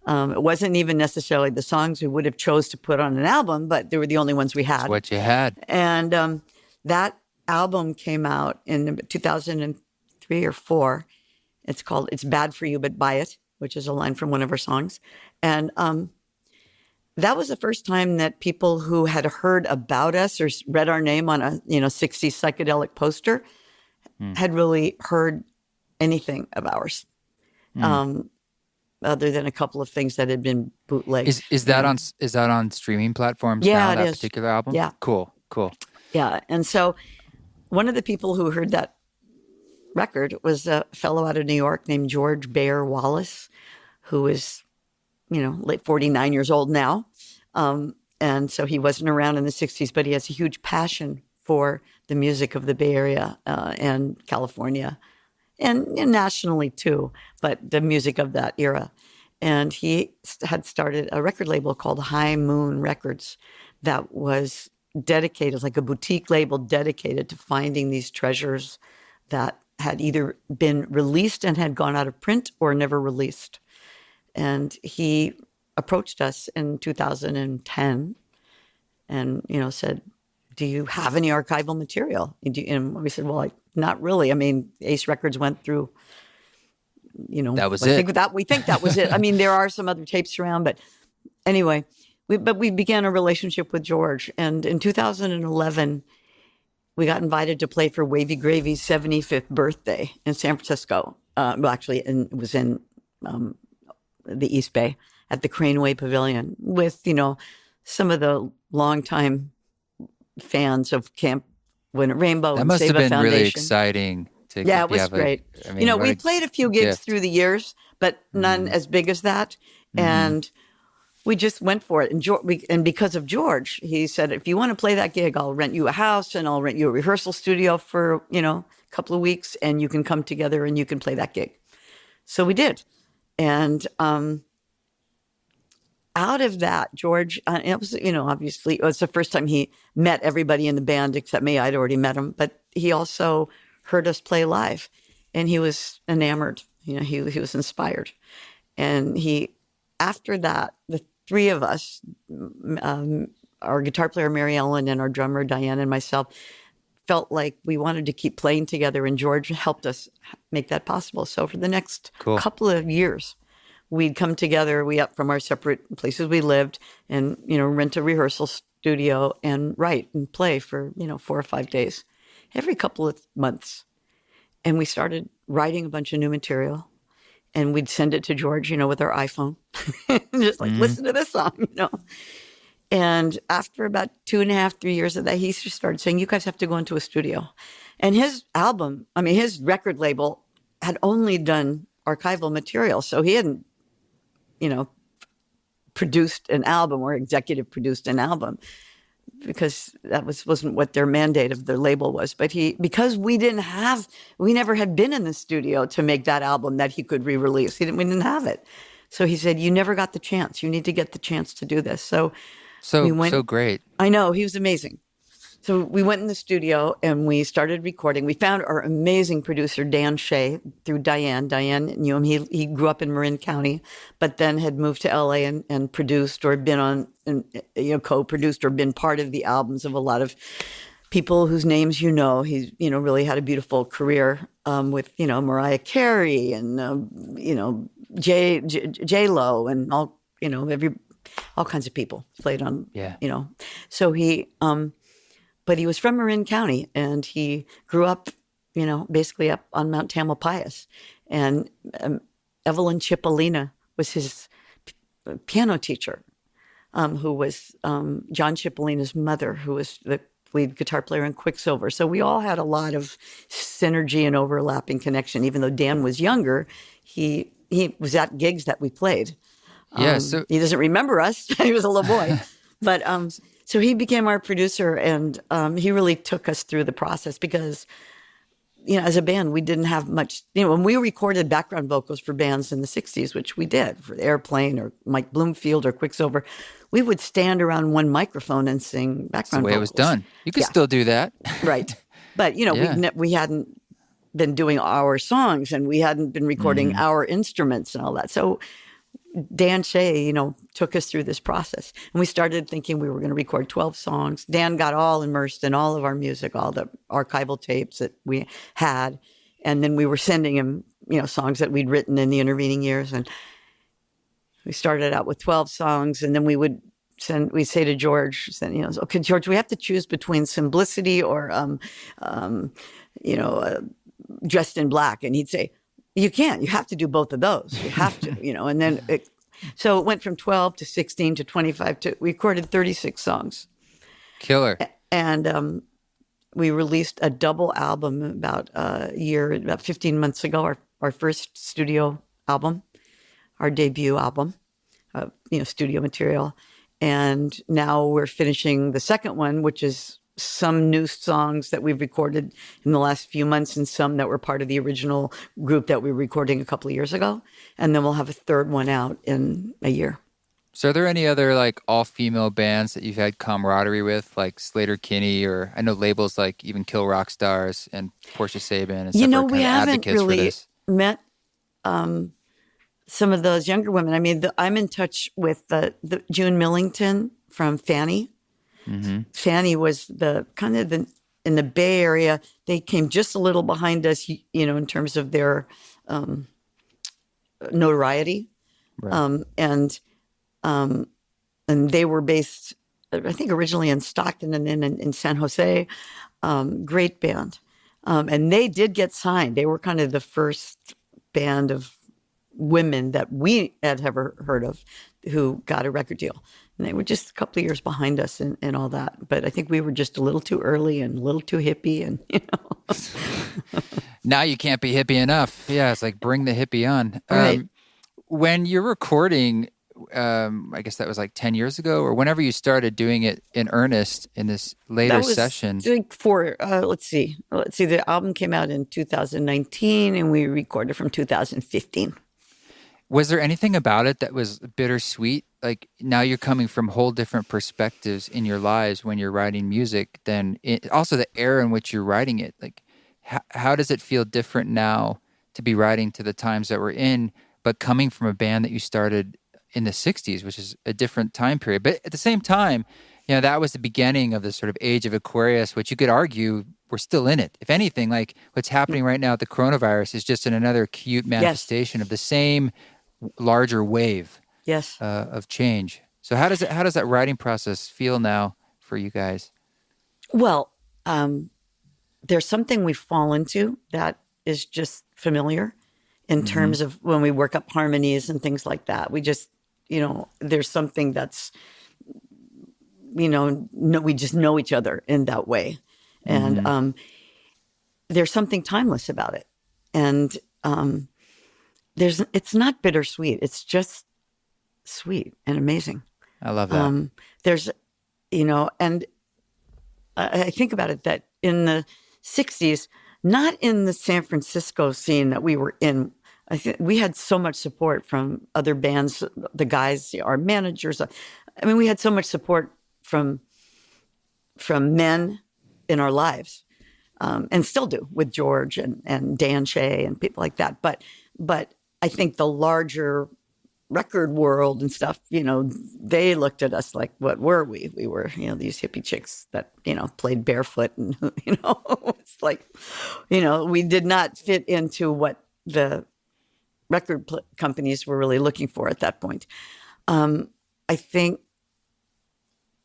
It wasn't even necessarily the songs we would have chose to put on an album, but they were the only ones we had. That's what you had. And that album came out in 2003 or 4. It's called "It's Bad for You, But Buy It," which is a line from one of our songs. And that was the first time that people who had heard about us or read our name on a 60s psychedelic poster had really heard anything of ours, other than a couple of things that had been bootlegged. Is that on streaming platforms Yeah, now? it That is. particular album? Yeah. Cool. Yeah. And so one of the people who heard that record was a fellow out of New York named George Bayer Wallace, who is, late 49 years old now. And so he wasn't around in the 60s, but he has a huge passion for the music of the Bay Area and California, and nationally too, but the music of that era. And he had started a record label called High Moon Records that was dedicated, like a boutique label dedicated to finding these treasures that had either been released and had gone out of print or never released. And he approached us in 2010 and, said, do you have any archival material? And we said, well, not really. I mean, Ace Records went through, that was it. We think that was it. I mean, there are some other tapes around, but anyway, we began a relationship with George. And in 2011, we got invited to play for Wavy Gravy's 75th birthday in San Francisco. It was in the East Bay at the Craneway Pavilion with, some of the longtime fans of Camp Winter Rainbow. That must have been really exciting. It was great. I mean, we played a few gigs through the years, but none as big as that. And we just went for it. And because of George, he said, if you want to play that gig, I'll rent you a house and I'll rent you a rehearsal studio for, a couple of weeks, and you can come together and you can play that gig. So we did. And out of that, George, it was, obviously, it was the first time he met everybody in the band except me. I'd already met him, but he also heard us play live, and he was enamored. He was inspired. And after that, the three of us, our guitar player, Mary Ellen, and our drummer, Diane, and myself, felt like we wanted to keep playing together, and George helped us make that possible. So for the next couple of years, we'd come together, we up from our separate places we lived, and, rent a rehearsal studio and write and play for, 4 or 5 days, every couple of months. And we started writing a bunch of new material, and we'd send it to George, with our iPhone, just like, listen to this song, And after about 2.5, 3 years of that, he just started saying, you guys have to go into a studio. And his record label had only done archival material. So he hadn't, produced an album or executive produced an album, because that wasn't what their mandate of their label was. But because we never had been in the studio to make that album that he could re-release. We didn't have it. So he said, you never got the chance. You need to get the chance to do this. So great. I know, he was amazing. So we went in the studio and we started recording. We found our amazing producer, Dan Shea, through Diane. Diane knew him. He grew up in Marin County, but then had moved to LA and produced or been on, co-produced or been part of the albums of a lot of people whose names He's, really had a beautiful career with, Mariah Carey and, J-Lo and all, all kinds of people played on, So but he was from Marin County, and he grew up, basically up on Mount Tamalpais. And Evelyn Cipollina was his piano teacher, who was John Cipollina's mother, who was the lead guitar player in Quicksilver. So we all had a lot of synergy and overlapping connection. Even though Dan was younger, he was at gigs that we played. So he doesn't remember us. He was a little boy. But so he became our producer, and he really took us through the process because, as a band, we didn't have much, when we recorded background vocals for bands in the 60s, which we did for Airplane or Mike Bloomfield or Quicksilver, we would stand around one microphone and sing background vocals. That's the way it was done. You could still do that. Right. But, we hadn't been doing our songs, and we hadn't been recording our instruments and all that. So Dan Shea, took us through this process. And we started thinking we were going to record 12 songs. Dan got all immersed in all of our music, all the archival tapes that we had. And then we were sending him, songs that we'd written in the intervening years. And we started out with 12 songs, and then we would we say to George, okay, George, we have to choose between Simplicity or, Dressed in Black. And he'd say, you can't, you have to do both of those. You have to, and then so it went from 12 to 16 to 25 we recorded 36 songs. Killer. And we released a double album about 15 months ago, our first studio album, our debut album, studio material. And now we're finishing the second one, which is some new songs that we've recorded in the last few months and some that were part of the original group that we were recording a couple of years ago. And then we'll have a third one out in a year. So are there any other like all-female bands that you've had camaraderie with, like Slater-Kinney, or I know labels like even Kill Rock Stars and Portia Sabin and stuff are we kind of haven't advocates really for this? met some of those younger women. I mean, I'm in touch with the June Millington from Fanny. Mm-hmm. Fanny was in the Bay Area. They came just a little behind us, in terms of their notoriety. Right. And they were based, I think, originally in Stockton and then in San Jose. Great band. And they did get signed. They were kind of the first band of women that we had ever heard of who got a record deal. And they were just a couple of years behind us and all that. But I think we were just a little too early and a little too hippie. And, Now you can't be hippie enough. Yeah, it's like bring the hippie on. Right. When you're recording, I guess that was like 10 years ago, or whenever you started doing it in earnest in this later session. Let's see. The album came out in 2019 and we recorded from 2015. Was there anything about it that was bittersweet? Like now you're coming from whole different perspectives in your lives when you're writing music than also the era in which you're writing it. Like how does it feel different now to be writing to the times that we're in, but coming from a band that you started in the 60s, which is a different time period. But at the same time, that was the beginning of this sort of age of Aquarius, which you could argue we're still in it. If anything, like what's happening right now with the coronavirus is just another cute manifestation of the same larger wave of change. So how does that writing process feel now for you guys? Well, there's something we fall into that is just familiar in terms of when we work up harmonies and things like that. We just, there's something that's, we just know each other in that way. And there's something timeless about it. And it's not bittersweet. It's just sweet and amazing. I love that. There's, and I think about it that in the 60s, not in the San Francisco scene that we were in, I think we had so much support from other bands, the guys, our managers. I mean, we had so much support from men in our lives, and still do with George and Dan Shea and people like that. But I think the larger record world and stuff, they looked at us like, what were we? We were, these hippie chicks that, played barefoot and, it's like, we did not fit into what the record companies were really looking for at that point. I think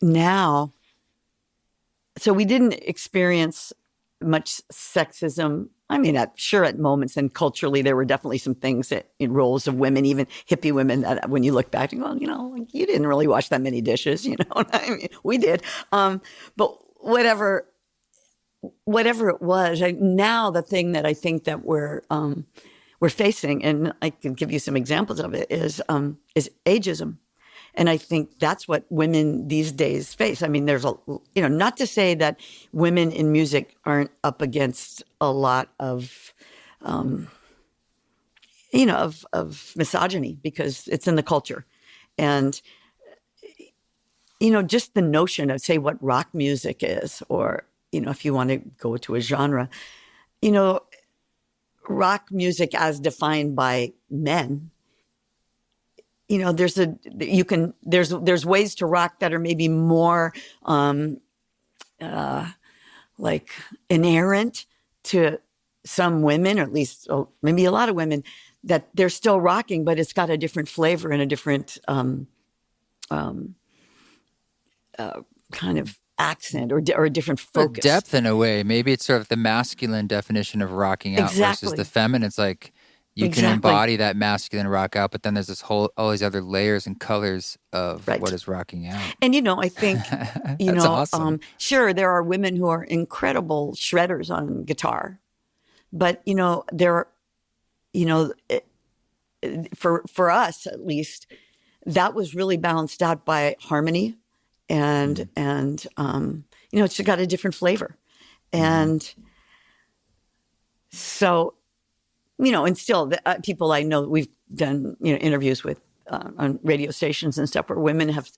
now, so we didn't experience much sexism. I mean, sure, at moments, and culturally, there were definitely some things in roles of women, even hippie women, that when you look back, you go, you didn't really wash that many dishes, I mean, we did. But whatever it was, now the thing that I think that we're facing, and I can give you some examples of it, is ageism. And I think that's what women these days face. I mean, there's not to say that women in music aren't up against a lot of, of misogyny, because it's in the culture. And, just the notion of, say, what rock music is, or, if you want to go to a genre, rock music as defined by men, there's ways to rock that are maybe more like inerrant to some women, or at least maybe a lot of women, that they're still rocking, but it's got a different flavor and a different kind of accent or a different focus. Depth in a way. Maybe it's sort of the masculine definition of rocking out versus the feminine. It's like you can embody that masculine rock out, but then there's this all these other layers and colors of what is rocking out. And, I think, That's awesome. Sure, there are women who are incredible shredders on guitar, but, for us at least, that was really balanced out by harmony and it's got a different flavor. And so, and still people I know, we've done, interviews with on radio stations and stuff where women have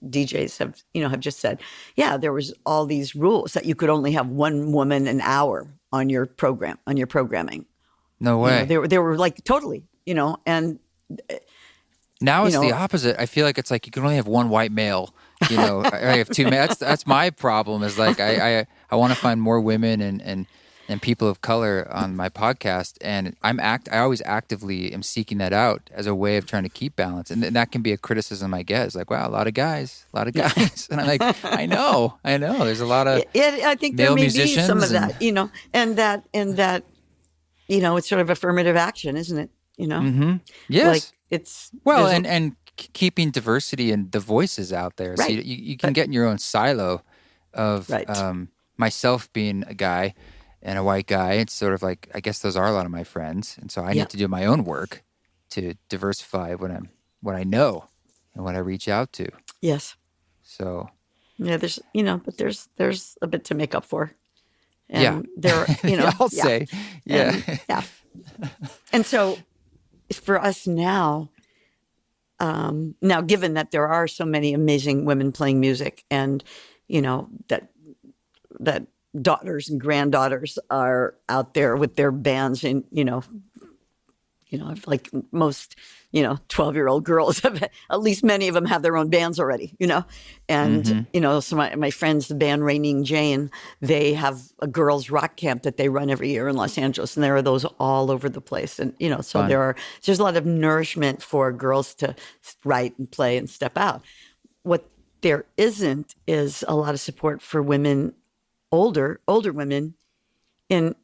DJs have just said, yeah, there was all these rules that you could only have one woman an hour on your programming. No way. They were like totally, and now it's the opposite. I feel like it's like you can only have one white male. I have two men. That's my problem. Is like I want to find more women and people of color on my podcast, and I always actively am seeking that out as a way of trying to keep balance, and that can be a criticism I get. It's like, wow, a lot of guys, and I'm like, I know. There's a lot of I think male there may musicians be some of that, and that it's sort of affirmative action, isn't it? Mm-hmm. Yes. Like it's and keeping diversity and the voices out there. Right. So you can get in your own silo of myself being a guy and a white guy. It's sort of like, I guess those are a lot of my friends. And so I need to do my own work to diversify what I know and what I reach out to. Yes. So. Yeah, there's a bit to make up for. And there, I'll say. Yeah. And so for us now, given that there are so many amazing women playing music, and that daughters and granddaughters are out there with their bands, and like most 12-year-old girls have, at least many of them have their own bands already, and so my friends, the band Raining Jane, they have a girls rock camp that they run every year in Los Angeles, and there are those all over the place, and so there's a lot of nourishment for girls to write and play and step out. What there isn't is a lot of support for women, older women in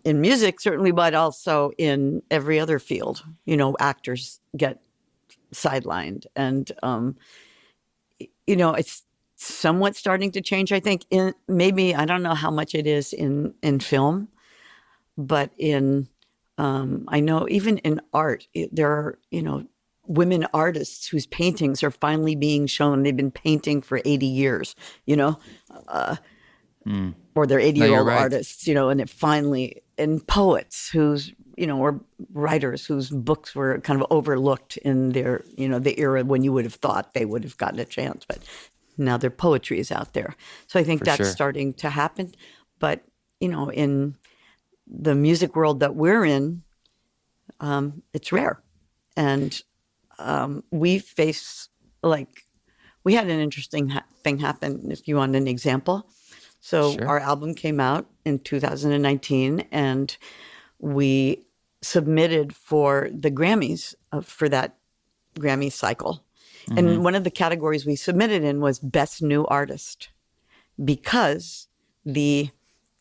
music, certainly, but also in every other field. Actors get sidelined, and it's somewhat starting to change. I think maybe I don't know how much it is in film, but I know even in art there are women artists whose paintings are finally being shown. They've been painting for 80 years, or they're 80-year-old artists, and it finally, and poets whose, or writers whose books were kind of overlooked in their, the era when you would have thought they would have gotten a chance, but now their poetry is out there. So I think that's starting to happen. But, in the music world that we're in, it's rare. And we face, we had an interesting thing happen, if you want an example. So our album came out in 2019, and we submitted for the Grammys for that Grammy cycle. Mm-hmm. And one of the categories we submitted in was Best New Artist, because the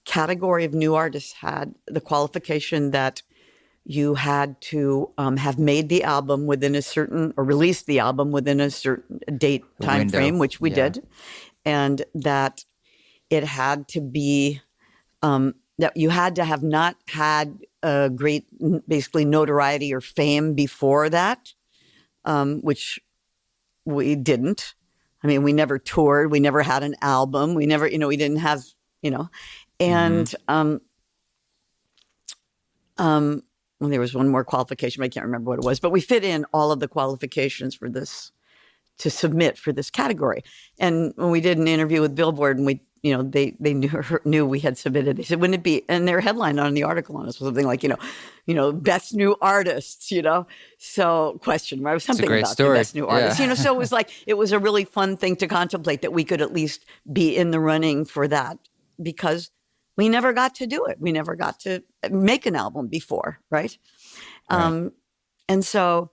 category of new artists had the qualification that you had to have made the album within a certain, or released the album within a certain date time frame, which we did, and that it had to be that you had to have not had a great, basically, notoriety or fame before that, which we didn't. I mean, we never toured, we never had an album, we never, we didn't have, and well, there was one more qualification, but I can't remember what it was, but we fit in all of the qualifications for this, to submit for this category. And when we did an interview with Billboard, and we, they knew we had submitted, they said, wouldn't it be, and their headline on the article on us was something like, best new artists, so question, right? Something about story. The best new artists, so it was like, it was a really fun thing to contemplate, that we could at least be in the running for that, because we never got to do it. We never got to make an album before, right? And so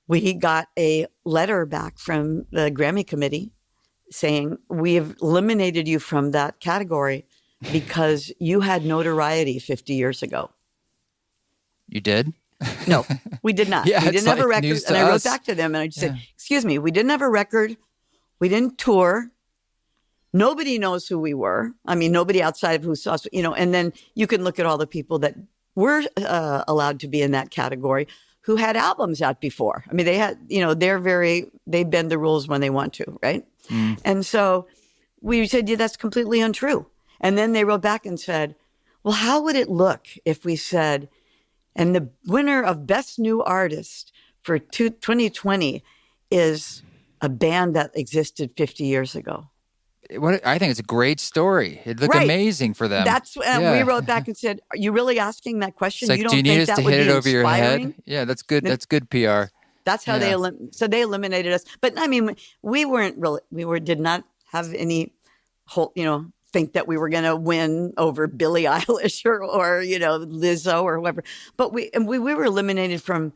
we got a letter back from the Grammy committee saying, we've eliminated you from that category because you had notoriety 50 years ago. You did? No, we did not. Yeah, We it's didn't have a like record. news to And I wrote us. back to them and I just Yeah. said, excuse me, we didn't have a record. We didn't tour. Nobody knows who we were. I mean, nobody outside of who saw us, and then you can look at all the people that were allowed to be in that category who had albums out before. I mean, they had, they bend the rules when they want to, right? And so we said, yeah, that's completely untrue. And then they wrote back and said, well, how would it look if we said, and the winner of Best New Artist for 2020 is a band that existed 50 years ago. I think it's a great story. It'd look Right. amazing for them. That's Yeah. we wrote back and said, "Are you really asking that question? It's like, You don't do you need think us that to would hit be it over your inspiring?" head? Yeah, that's good. That's good PR. That's how Yeah. they eliminated us. But I mean, we weren't really. did not have any whole, think that we were going to win over Billie Eilish or Lizzo or whoever. But we were eliminated from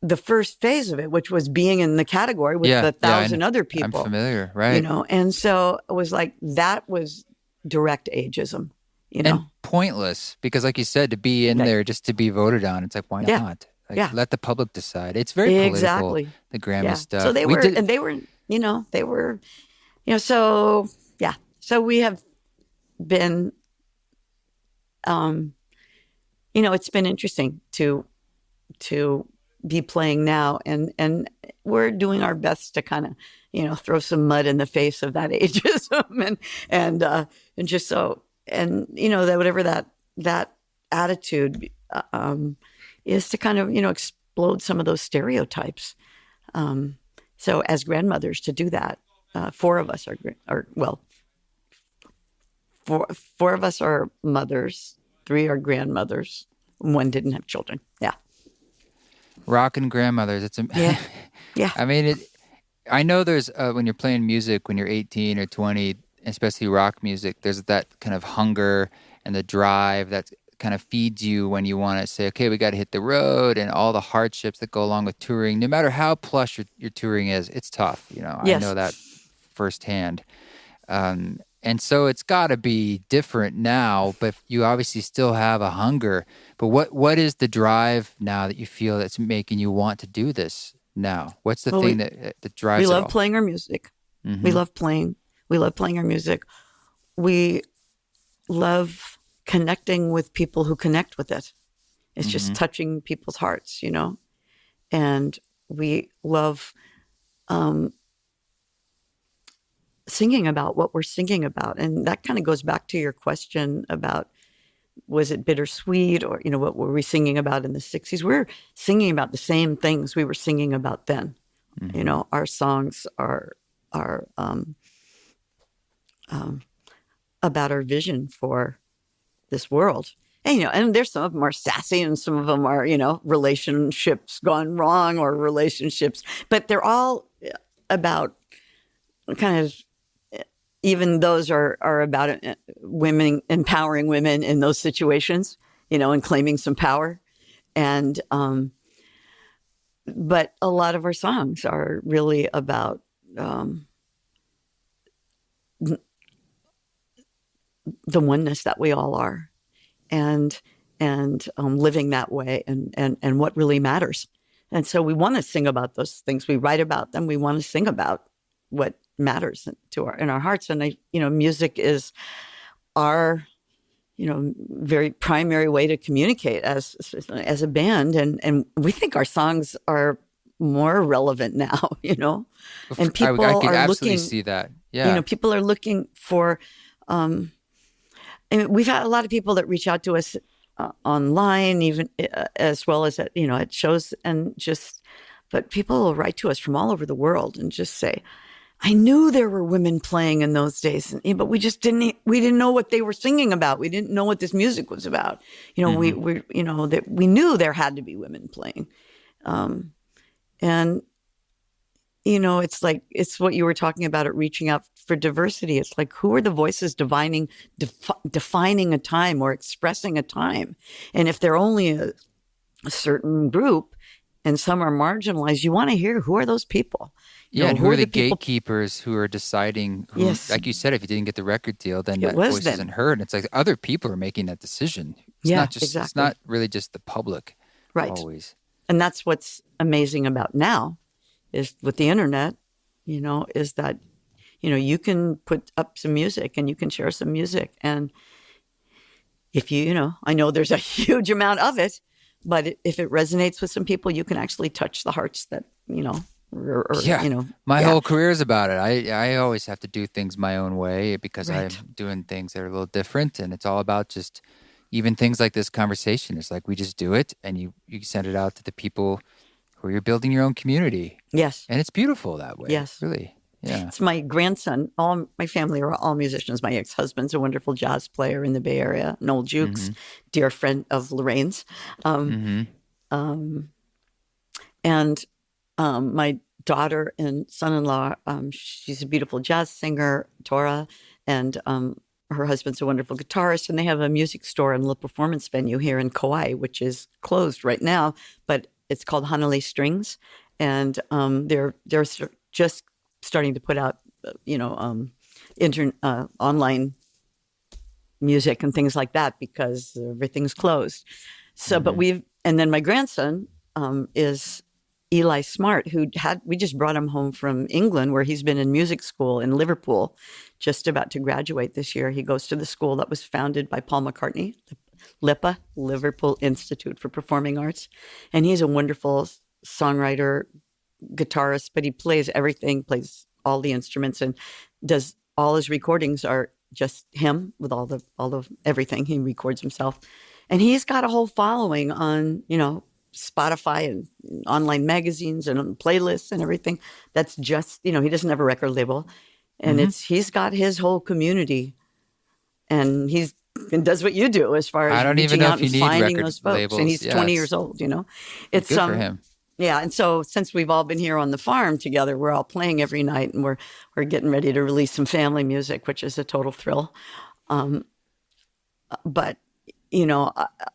the first phase of it, which was being in the category with the 1,000 other people. I'm familiar, right? And so it was like, that was direct ageism, And pointless, because like you said, to be in there just to be voted on, it's like, why not? Like, let the public decide. It's very political, exactly. the Grammy stuff. So they were, so yeah. So we have been, it's been interesting to be playing now, and we're doing our best to kind of, throw some mud in the face of that ageism and just so, and that whatever that attitude is, to kind of explode some of those stereotypes. So as grandmothers, to do that, four of us four of us are mothers, 3 are grandmothers, 1 didn't have children. Yeah. Rockin' grandmothers. It's yeah. I mean, I know there's when you're playing music when you're 18 or 20, especially rock music, there's that kind of hunger and the drive that kind of feeds you when you want to say, okay, we got to hit the road, and all the hardships that go along with touring. No matter how plush your touring is, it's tough. I know that firsthand. And so it's got to be different now, but you obviously still have a hunger. But what is the drive now that you feel that's making you want to do this now? What's the thing that drives We it love all? playing our music. Mm-hmm. We love playing our music. We love connecting with people who connect with it. It's just touching people's hearts, and we love singing about what we're singing about. And that kind of goes back to your question about, was it bittersweet, or, what were we singing about in the 60s? We're singing about the same things we were singing about then. Our songs are about our vision for this world. And, and there's some of them are sassy, and some of them are, relationships gone wrong, or relationships, but they're all about kind of, even those are about women, empowering women in those situations, and claiming some power. And, but a lot of our songs are really about, the oneness that we all are, and living that way, and what really matters. And so we want to sing about those things. We write about them. We want to sing about what matters in our hearts. And music is our, very primary way to communicate as a band. And we think our songs are more relevant now, and people I could are absolutely looking, see that. Yeah. People are looking for, and we've had a lot of people that reach out to us online, even as well as at shows, but people will write to us from all over the world and just say, I knew there were women playing in those days, but we didn't know what they were singing about. We didn't know what this music was about. That we knew there had to be women playing. And, it's like, it's what you were talking about at reaching out for diversity. It's like, who are the voices defining a time or expressing a time? And if they're only a certain group and some are marginalized, you want to hear, who are those people? Yeah, and who are the people? gatekeepers who are deciding who, Yes, like you said, if you didn't get the record deal, then it that was voice them. isn't heard. And it's like other people are making that decision. Yeah, It's not exactly. really just the public Right. always. And that's what's amazing about now is with the internet, is that, you can put up some music and you can share some music. And if I know there's a huge amount of it, but if it resonates with some people, you can actually touch the hearts that, Yeah. My yeah. whole career is about it. I always have to do things my own way because Right. I'm doing things that are a little different. And it's all about just even things like this conversation. It's like we just do it and you send it out to the people who you're building your own community. Yes. And it's beautiful that way. Yes. Really. Yeah. It's my grandson. All my family are all musicians. My ex-husband's a wonderful jazz player in the Bay Area, Noel Jukes, dear friend of Lorraine's. And my daughter and son-in-law, she's a beautiful jazz singer, Tora, and her husband's a wonderful guitarist, and they have a music store and little performance venue here in Kauai, which is closed right now, but it's called Hanalei Strings, and they're just starting to put out, online music and things like that because everything's closed. So, but and then my grandson is Eli Smart, we just brought him home from England where he's been in music school in Liverpool, just about to graduate this year. He goes to the school that was founded by Paul McCartney, the LIPA, Liverpool Institute for Performing Arts. And he's a wonderful songwriter, guitarist, but he plays everything, plays all the instruments, and does all his recordings are just him with all the everything. He records himself. And he's got a whole following on, Spotify and online magazines and on playlists and everything. That's just, he doesn't have a record label. And he's got his whole community. And does what you do as far as I don't reaching even know out if you and need finding record those folks. labels. And he's 20 years old, It's good for him. Yeah, and so since we've all been here on the farm together, we're all playing every night, and we're getting ready to release some family music, which is a total thrill. But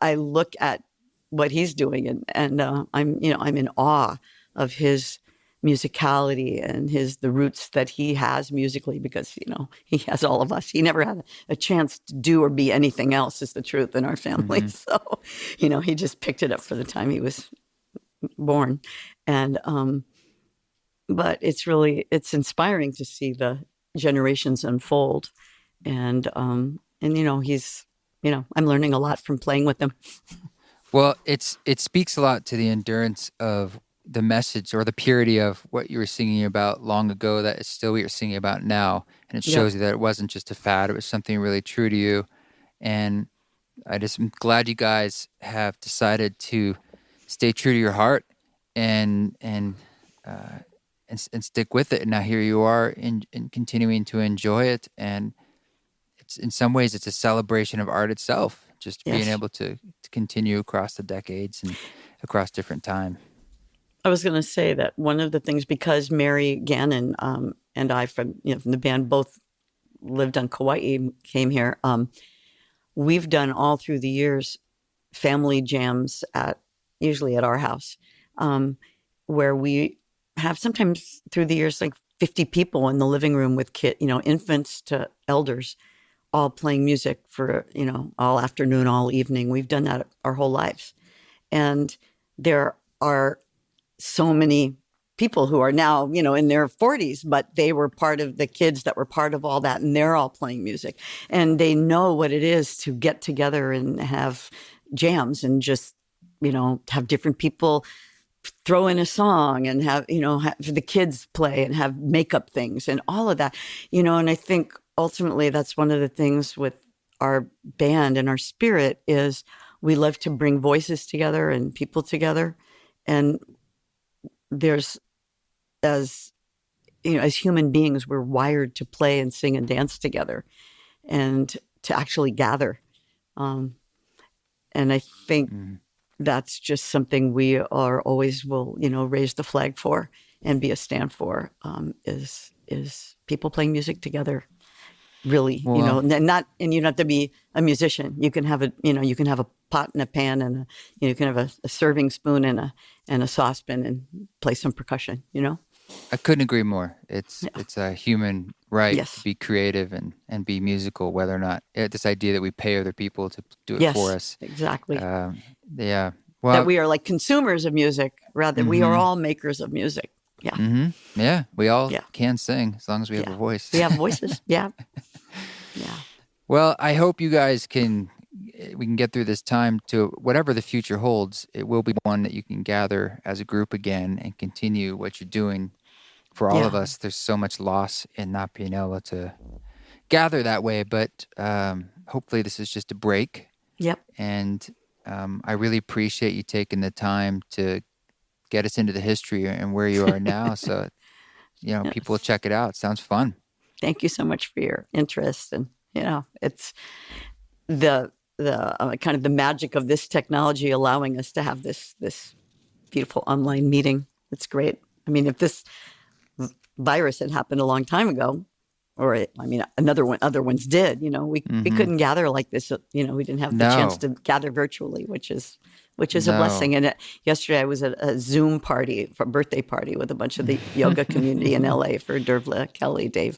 I look at what he's doing, and I'm in awe of his musicality and the roots that he has musically, because he has all of us. He never had a chance to do or be anything else, is the truth, in our family. So he just picked it up for the time he was born. And but it's inspiring to see the generations unfold, and he's I'm learning a lot from playing with him. Well, it speaks a lot to the endurance of the message or the purity of what you were singing about long ago that is still what you're singing about now, and it shows you that it wasn't just a fad, it was something really true to you. And I just am glad you guys have decided to stay true to your heart and stick with it. And now here you are in continuing to enjoy it. And it's in some ways it's a celebration of art itself, just being able to continue across the decades and across different time. I was going to say that one of the things, because Mary Gannon and I from the band both lived on Kauai, came here. We've done all through the years family jams usually at our house, where we have sometimes through the years like 50 people in the living room with infants to elders, all playing music for all afternoon, all evening. We've done that our whole lives, and there are so many people who are now, in their 40s, but they were part of the kids that were part of all that, and they're all playing music, and they know what it is to get together and have jams and just, have different people throw in a song and have the kids play and have makeup things and all of that, and I think ultimately that's one of the things with our band and our spirit is we love to bring voices together and people together. And there's, as human beings, we're wired to play and sing and dance together and to actually gather. And I think that's just something we are always will, raise the flag for and be a stand for, is people playing music together. Really, Well, and you don't have to be a musician. You can have you can have a pot and a pan and you can have a serving spoon and a saucepan and play some percussion, I couldn't agree more. It's a human right Yes. to be creative and be musical, whether or not this idea that we pay other people to do it for Yes, us. exactly. Yeah. Well, that we are like consumers of music, rather we are all makers of music. Yeah. Yeah. We all can sing as long as we have a voice. We have voices. Yeah. Well, I hope you guys we can get through this time to whatever the future holds. It will be one that you can gather as a group again and continue what you're doing. For all of us, there's so much loss in not being able to gather that way, but hopefully this is just a break. Yep. And I really appreciate you taking the time to get us into the history and where you are now. So, people will check it out. It sounds fun. Thank you so much for your interest. And, it's the kind of the magic of this technology allowing us to have this beautiful online meeting. It's great. I mean, if this virus had happened a long time ago, or other ones did, we couldn't gather like this. We didn't have the chance to gather virtually, which is a blessing. And yesterday I was at a Zoom party, a birthday party with a bunch of the yoga community in LA for Dervla Kelly, Dave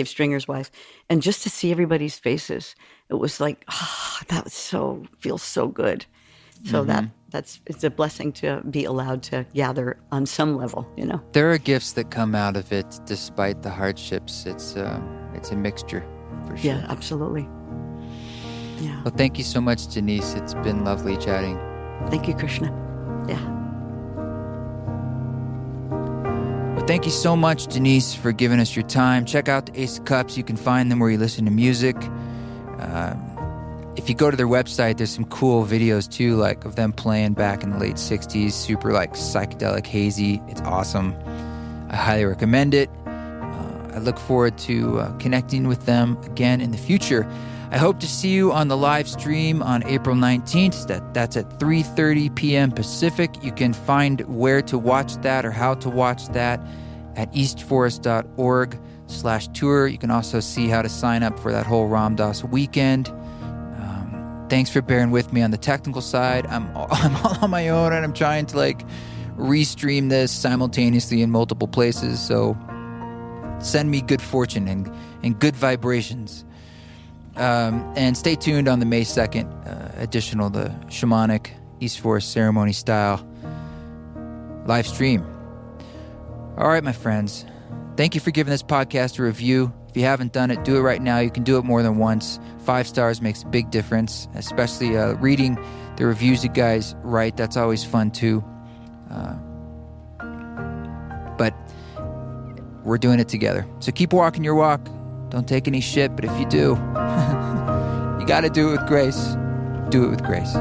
Stringer's wife. And just to see everybody's faces, it was like, feels so good. So it's a blessing to be allowed to gather on some level, There are gifts that come out of it despite the hardships. It's a mixture for sure. Yeah, absolutely. Yeah. Well, thank you so much, Denise. It's been lovely chatting. Thank you, Krishna. Yeah. Well, thank you so much, Denise, for giving us your time. Check out the Ace of Cups. You can find them where you listen to music. If you go to their website, there's some cool videos too, like of them playing back in the late 60s, super like psychedelic hazy. It's awesome. I highly recommend it. I look forward to connecting with them again in the future. I hope to see you on the live stream on April 19th. That's at 3:30 p.m. Pacific. You can find where to watch that or how to watch that at eastforest.org/tour. You can also see how to sign up for that whole Ram Dass weekend. Thanks for bearing with me on the technical side. I'm all on my own, and I'm trying to restream this simultaneously in multiple places. So send me good fortune and good vibrations. And stay tuned on the May 2nd edition of the Shamanic East Forest Ceremony Style live stream. All right, my friends. Thank you for giving this podcast a review. If you haven't done it, do it right now. You can do it more than once. 5 stars makes a big difference, especially reading the reviews you guys write. That's always fun, too. But we're doing it together. So keep walking your walk. Don't take any shit, but if you do, you got to do it with grace. Do it with grace.